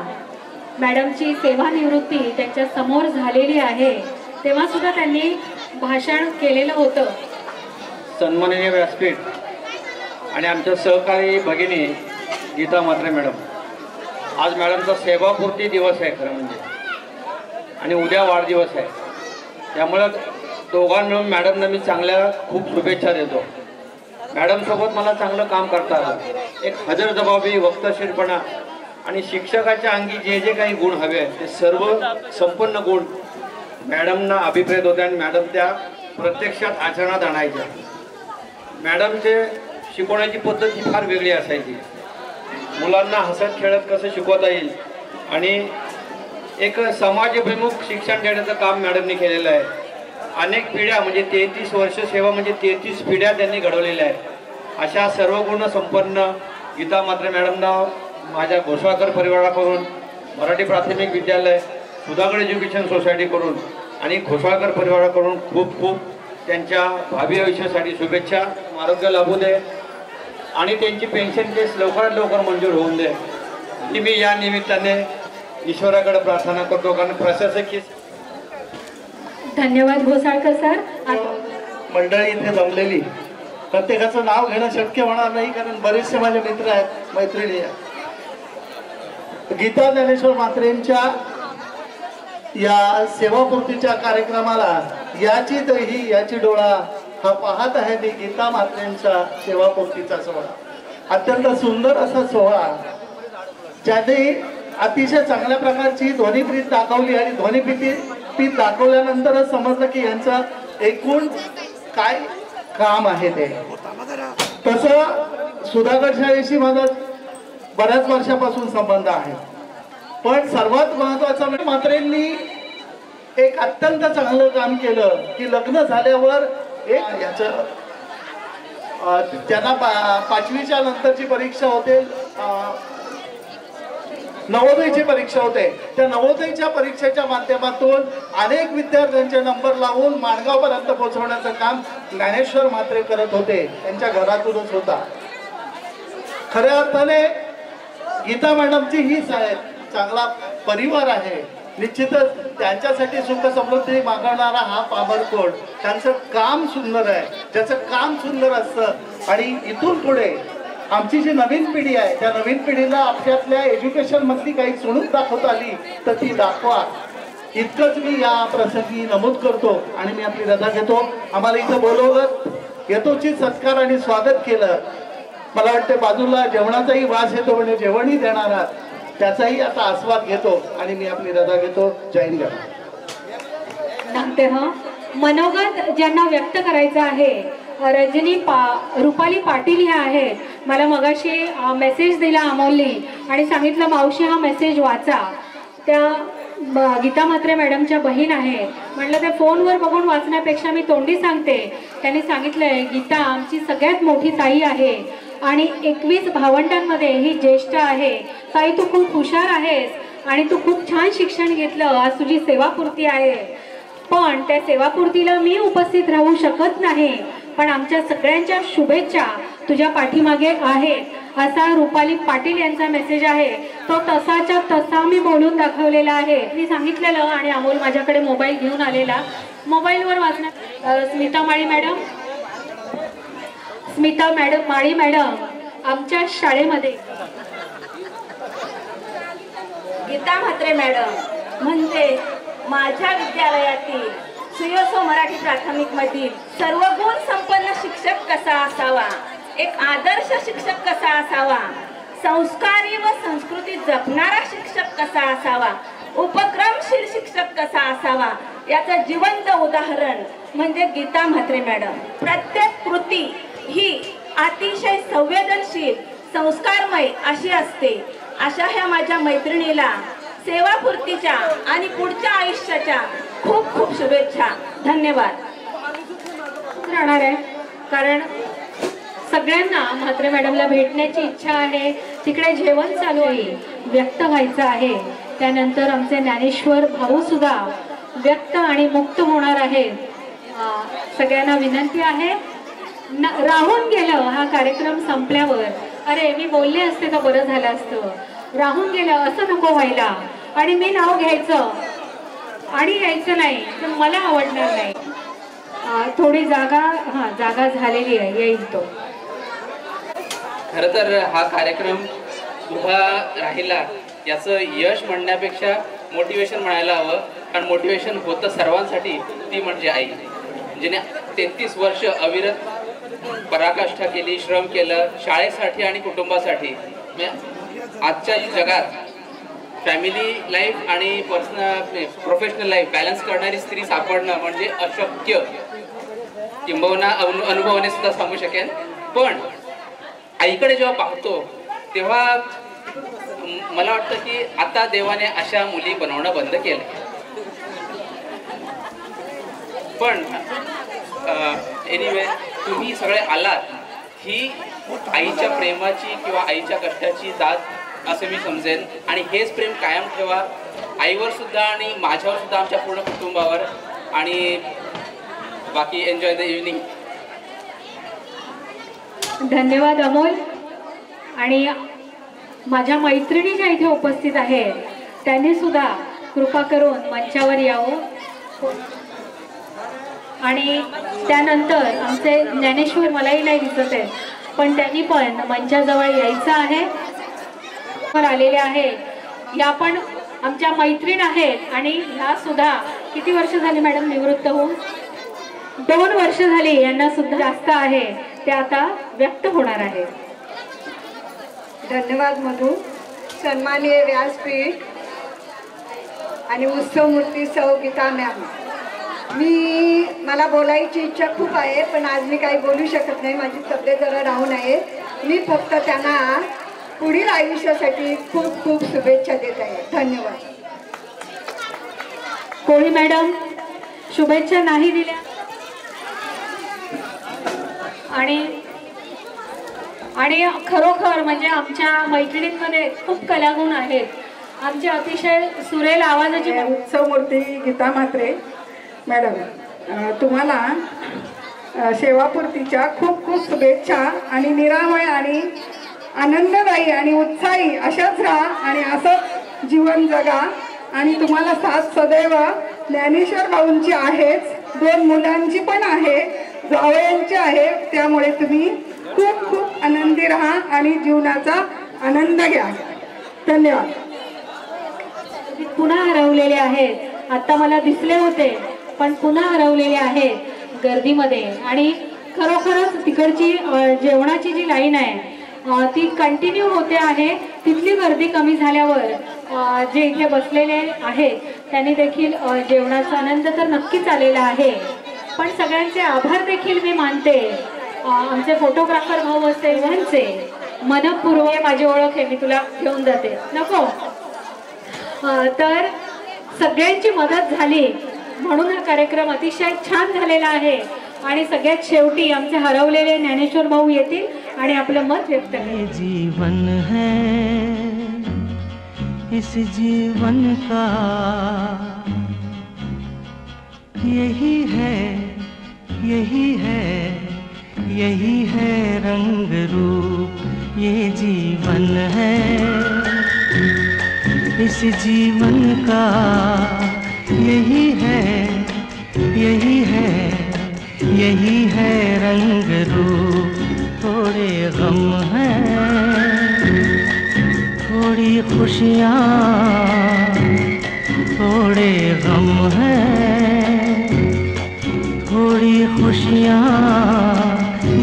मॅडमची सेवानिवृत्ती त्यांच्या समोर झालेली आहे, तेव्हा सुद्धा त्यांनी भाषण केलेलं होतं. सन्माननीय व्यासपीठ आणि आमच्या सहकारी भगिनी गीता म्हात्रे मॅडम, आज मॅडमचा सेवापूर्ती दिवस आहे खरं म्हणजे, आणि उद्या वाढदिवस आहे. त्यामुळं दोघां मिळून मॅडमना मी चांगल्या खूप शुभेच्छा देतो. मॅडमसोबत मला चांगलं काम करता आलं. एक हजरजबाबी, वक्तशीरपणा आणि शिक्षकाच्या अंगी जे जे काही गुण हवे आहेत ते सर्व संपन्न गुण मॅडमना अभिप्रेत होते आणि मॅडम त्या प्रत्यक्षात आचरणात आणायच्या. मॅडमचे शिकवण्याची पद्धत ही फार वेगळी असायची. मुलांना हसत खेळत कसं शिकवता येईल आणि एक समाजभिमुख शिक्षण देण्याचं काम मॅडमनी केलेलं आहे. अनेक पिढ्या म्हणजे 33 वर्ष सेवा म्हणजे 33 पिढ्या त्यांनी घडवलेल्या आहेत. अशा सर्व गुण संपन्न गीता म्हात्रे मॅडमना माझ्या घोसाळकर परिवाराकडून, मराठी प्राथमिक विद्यालय, सुधागड एज्युकेशन सोसायटीकडून आणि घोसाळकर परिवाराकडून खूप खूप त्यांच्या भावी आयुष्यासाठी शुभेच्छा. आरोग्य लाभू दे आणि त्यांची पेन्शन केस लवकरात लवकर मंजूर होऊन दे ही मी या निमित्ताने ईश्वराकडे प्रार्थना करतो. कारण प्रशासकीय धन्यवाद घोसाळकर सर. मंडळी इथे जमलेली, प्रत्येकाचं नाव घेणं शक्य होणार नाही कारण बरेचसे माझे मित्र आहेत, मैत्रिणी आहेत. गीता ज्ञानेश्वर म्हात्रेंच्या या सेवापूर्तीच्या कार्यक्रमाला याची डोळा हा पाहत आहे मी. गीता म्हात्रेंच्या सेवापूर्तीचा सोहळा अत्यंत सुंदर असा सोहळा, ज्याने अतिशय चांगल्या प्रकारची ध्वनिप्रीत दाखवली आणि ध्वनिप्रीत दाखवल्यानंतरच समजलं की यांचं एकूण काय काम आहे ते. तसं सुधागड शाळेशी माझा बऱ्याच वर्षापासून संबंध आहे, पण सर्वात महत्वाचं म्हणजे म्हात्रेंनी एक अत्यंत चांगलं काम केलं की लग्न झाल्यावर एक याचं त्यांना 5वीच्या नंतरची परीक्षा होते, नवोदयची परीक्षा होते. त्या नवोदयच्या परीक्षेच्या माध्यमातून अनेक विद्यार्थ्यांचे नंबर लावून माणगावपर्यंत पोहोचवण्याचं काम ज्ञानेश्वर म्हात्रे करत होते. त्यांच्या घरातूनच होता. खऱ्या अर्थाने गीता मॅडमची ही चांगला परिवार आहे. निश्चितच त्यांच्यासाठी सुख समृद्धी मागवणारा हा पाबळकोट. त्यांचं काम सुंदर आहे, ज्याचं काम सुंदर असतं आणि इथून पुढे आमची जी नवीन पिढी आहे त्या नवीन पिढीला आपल्यातल्या एज्युकेशन मधली काही चुणूक दाखवता आली तर ती दाखवा, इतकंच मी या प्रसंगी नमूद करतो आणि मी आपली रजा घेतो. आम्हाला इथं बोलवलं, यथोचित सत्कार आणि स्वागत केलं. मला वाटतं बाजूला जेवणाचाही वास येतो म्हणजे जेवणही देणार आहात, त्याचाही आता आस्वाद घेतो आणि मी आपली रजा घेतो. जय हिंद. सांगते हा मनोगत ज्यांना व्यक्त करायचं आहे, रुपाली पाटील ह्या आहेत. मला मगाशी मेसेज दिला अमोलनी आणि सांगितलं मावशी हा मेसेज वाचा. त्या गीता म्हात्रे मॅडमच्या बहीण आहे. म्हटलं त्या फोनवर बघून वाचण्यापेक्षा मी तोंडी सांगते. त्यांनी सांगितलंय गीता आमची सगळ्यात मोठी ताई आहे आणि 21 भावंडांमध्ये ही ज्येष्ठ आहे. ताई तू खूप हुशार आहेस आणि तू खूप छान शिक्षण घेतलं, आज तुझी सेवापूर्ती आहे. पण त्या सेवापूर्तीला मी उपस्थित राहू शकत नाही, पण आमच्या सगळ्यांच्या शुभेच्छा तुझ्या पाठीमागे आहेत असा रुपाली पाटील यांचा मेसेज आहे. तो तसाच्या तसा मी बोलून दाखवलेला आहे. मी सांगितलेलं आणि अमोल माझ्याकडे मोबाईल घेऊन आलेला. मोबाईलवर वाचण्यात स्मिता माळी मॅडम आमच्या शाळेमध्ये गीता म्हात्रे मॅडम म्हणजे माझ्या विद्यालयातील सुयोसो मराठी प्राथमिक मधील सर्व गुण संपन्न शिक्षक कसा असावा, एक आदर्श शिक्षक कसा असावा, संस्कारी व संस्कृती जपणारा शिक्षक कसा असावा, उपक्रमशील शिक्षक कसा असावा याचं जिवंत उदाहरण म्हणजे गीता म्हात्रे मॅडम. प्रत्येक कृती ही अतिशय संवेदनशील संस्कारमय अशी असते. अशा ह्या माझ्या मैत्रिणीला सेवापूर्तीच्या आणि पुढच्या आयुष्याच्या खूप खूप शुभेच्छा. धन्यवाद. राहणार आहे कारण सगळ्यांना म्हात्रे मॅडमला भेटण्याची इच्छा आहे. तिकडे जेवण चालू आहे, व्यक्त व्हायचं आहे. त्यानंतर आमचे ज्ञानेश्वर भाऊ सुद्धा व्यक्त आणि मुक्त होणार आहेत. सगळ्यांना विनंती आहे. राहून गेलं हा कार्यक्रम संपल्यावर, अरे मी बोलले असते तर बरं झालं असतं, राहून गेलं असं नको व्हायला आणि मी नाव घ्यायचं आणि यायचं नाही तर मला आवडणार नाही. थोडी जागा झालेली आहे, येईल तो. खरं तर हा कार्यक्रम उभा राहिला याचं यश म्हणण्यापेक्षा मोटिवेशन म्हणायला हवं. कारण मोटिवेशन होतं सर्वांसाठी, ती म्हणजे आई, जिने 33 वर्ष अविरत पराकाष्ठा केली, श्रम केलं शाळेसाठी आणि कुटुंबासाठी. आजच्या जगात फॅमिली लाईफ आणि प्रोफेशनल लाईफ बॅलन्स करणारी स्त्री सापडणं म्हणजे अशक्य, किंबहुना अनुभवाने सुद्धा सांगू शकेन. पण आईकडे जेव्हा पाहतो तेव्हा मला वाटतं की आता देवाने अशा मुली बनवणं बंद केलं. पण एनिवे तुम्ही सगळे आलात ही आईच्या प्रेमाची किंवा आईच्या कष्टाची दाद असं मी समजेन. आणि हेच प्रेम कायम ठेवा आईवर सुद्धा आणि माझ्यावर सुद्धा, आमच्या पूर्ण कुटुंबावर. आणि बाकी एन्जॉय द इव्हनिंग. धन्यवाद अमोल. आणि माझ्या मैत्रिणी ज्या इथे उपस्थित आहेत त्यांनी सुद्धा कृपा करून मंचावर यावं. आणि त्यानंतर आमचे ज्ञानेश्वर, मलाही नाही दिसत आहे पण त्यांनी पण मंचाजवळ यायचं आहे. आलेले आहे या पण आमच्या मैत्रीण आहेत आणि ह्या सुद्धा किती वर्ष झाली मॅडम निवृत्त होऊन? 2 वर्ष झाली. यांना सुद्धा जास्त आहे ते आता व्यक्त होणार आहे. धन्यवाद मधू. सन्माननीय व्यासपीठ आणि उत्सव मूर्ती सौ गीता मॅम, मला बोलायची इच्छा खूप आहे पण आज मी काही बोलू शकत नाही, माझी तब्येत जरा डाऊन आहे. मी फक्त त्यांना पुढील आयुष्यासाठी खूप खूप शुभेच्छा देत आहे. धन्यवाद. कोळी मॅडम शुभेच्छा नाही दिल्या. आणि खरोखर म्हणजे आमच्या मैत्रिणींमध्ये खूप कलागुण आहेत. आमचे अतिशय सुरेल आवाजाची उत्सव मूर्ती गीता म्हात्रे मॅडम, तुम्हाला सेवापूर्तीच्या खूप खूप शुभेच्छा. आणि निरामय आणि आनंददायी आणि उत्साही अशाच राहा आणि असंच जीवन जगा. आणि तुम्हाला साथ सदैव ज्ञानेश्वर भाऊंची आहेच, 2 मुलांची पण आहे, जावयांची आहे. त्यामुळे तुम्ही खूप खूप आनंदी राहा आणि जीवनाचा आनंद घ्या. धन्यवाद. पुन्हा हरवलेले आहेत. आता मला दिसले होते पण पुन्हा हरवलेले आहेत गर्दीमध्ये. आणि खरोखरच तिकडची जेवणाची जी लाईन आहे ती कंटिन्यू होते आहे. तिथली गर्दी कमी झाल्यावर जे इथे बसलेले आहेत त्यांनी देखील जेवणाचा आनंद तर नक्कीच आलेला आहे. पण सगळ्यांचे आभार देखील मी मानते. आमचे फोटोग्राफर भाऊ असतील यांचे मनपूर्वक, माझी ओळख आहे, मी तुला घेऊन जाते नको. तर सगळ्यांची मदत झाली म्हणून हा कार्यक्रम अतिशय छान झालेला आहे. आणि सगळ्यात शेवटी आमचे हरवलेले ज्ञानेश्वर भाऊ येतील आणि आपलं मत व्यक्त करतील. जीवन है इस जीवन का यही है, यही है, यही है रंग रूप. ये जीवन है इस जीवन का यही है, यही है, यही है रंग रूप. थोड़े गम हैं, थोड़ी खुशियाँ, थोड़े गम हैं, थोड़ी खुशियाँ.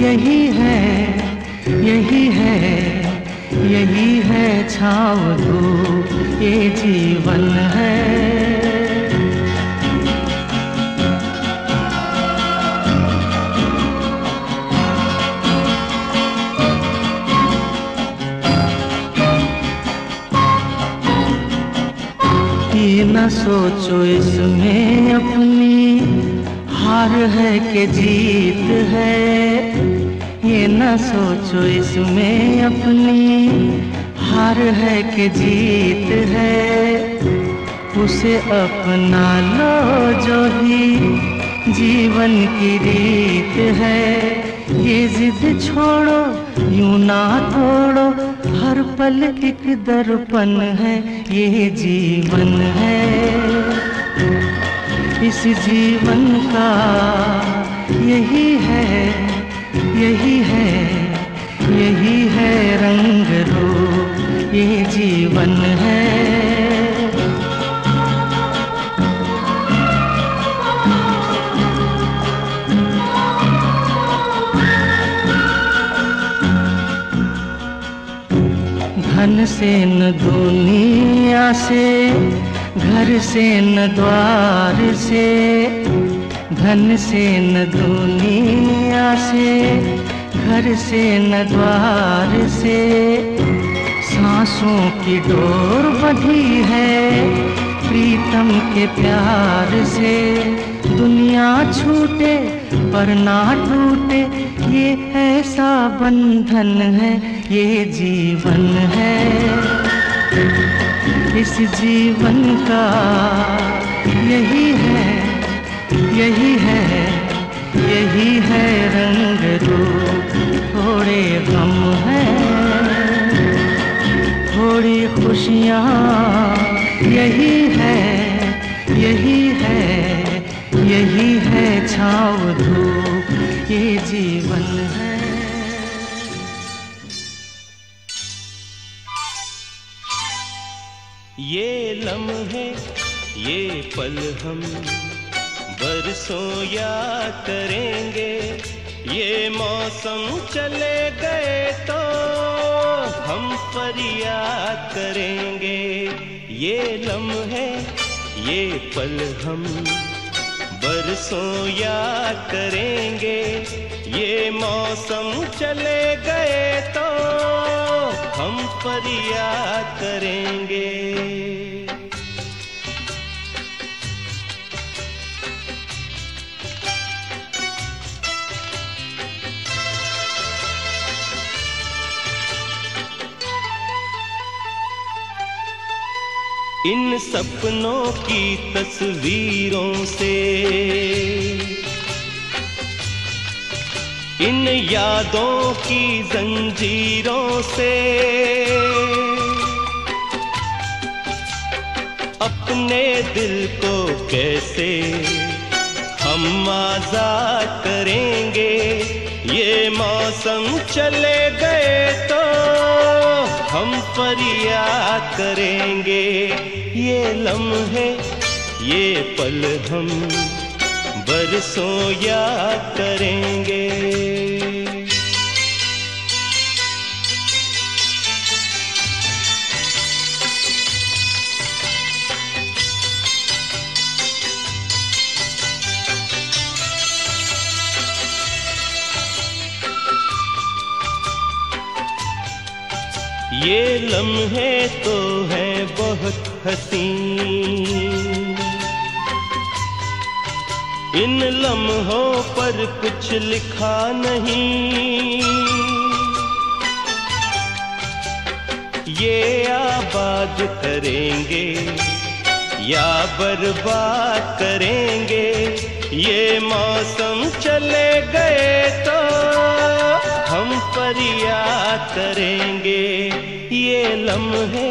यही है, यही है, यही है छाँव धूप. ये जीवन है. ये न सोचो इसमें अपनी हार है कि जीत है. ये न सोचो इसमें अपनी हार है कि जीत है. उसे अपना लो जो ही जीवन की रीत है. ये जिद छोड़ो, यूं ना तोड़ो, हर पल एक दर्पण है. ये जीवन है इस जीवन का यही है, यही है, यही है रंग रूप. ये जीवन है. धन से न दुनिया से, घर से न द्वार से. धन से न दुनिया से, घर से न द्वार से. सांसों की डोर बंधी है प्रीतम के प्यार से। दुनिया छूटे पर ना टूटे, ये ऐसा बंधन है, ये जीवन है। इस जीवन का यही है, यही है, यही है रंग रूप। थोड़े गम हैं, थोड़ी खुशियाँ, यही है, यही है, यही है छाँव धूप, ये जीवन है। ये लम्हे, ये पल हम बरसों याद करेंगे। ये मौसम चले गए तो हम फरियाद करेंगे। ये लम्हे, ये पल हम बरसों याद करेंगे। ये मौसम चले गए तो हम फरियाद करेंगे। इन सपनों की तस्वीरों से, इन यादों की जंजीरों से अपने दिल को कैसे हम आजाद करेंगे। ये मौसम चले गए तो हम फरियाद करेंगे। ये लम्हे, ये पल हम बरसों याद करेंगे। ये लम्हे तो हैं बहुत हसीन, इन लम्हों पर कुछ लिखा नहीं। ये आबाद करेंगे या बर्बाद करेंगे। ये मौसम चले गए तो हम फरियाद करेंगे। ये लम्हे,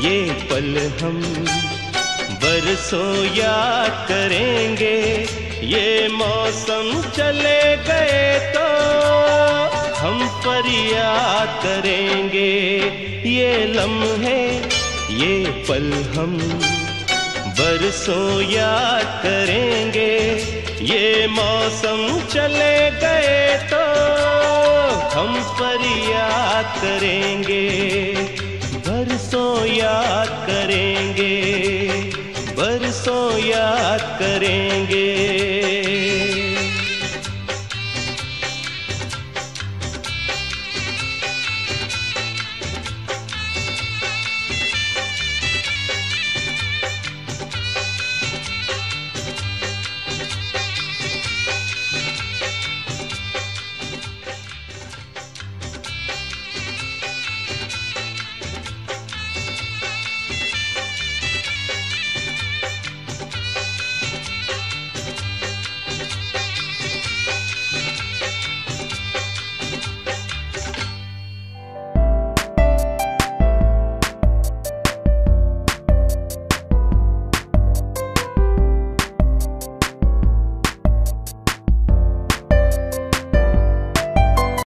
ये पल हम बरसों याद करेंगे। ये मौसम चले गए तो हम फरियाद करेंगे। ये लम्हे, ये पल हम बरसों याद करेंगे। ये मौसम चले गए तो हम फरियाद करेंगे। बरसों याद करेंगे, बरसों याद करेंगे।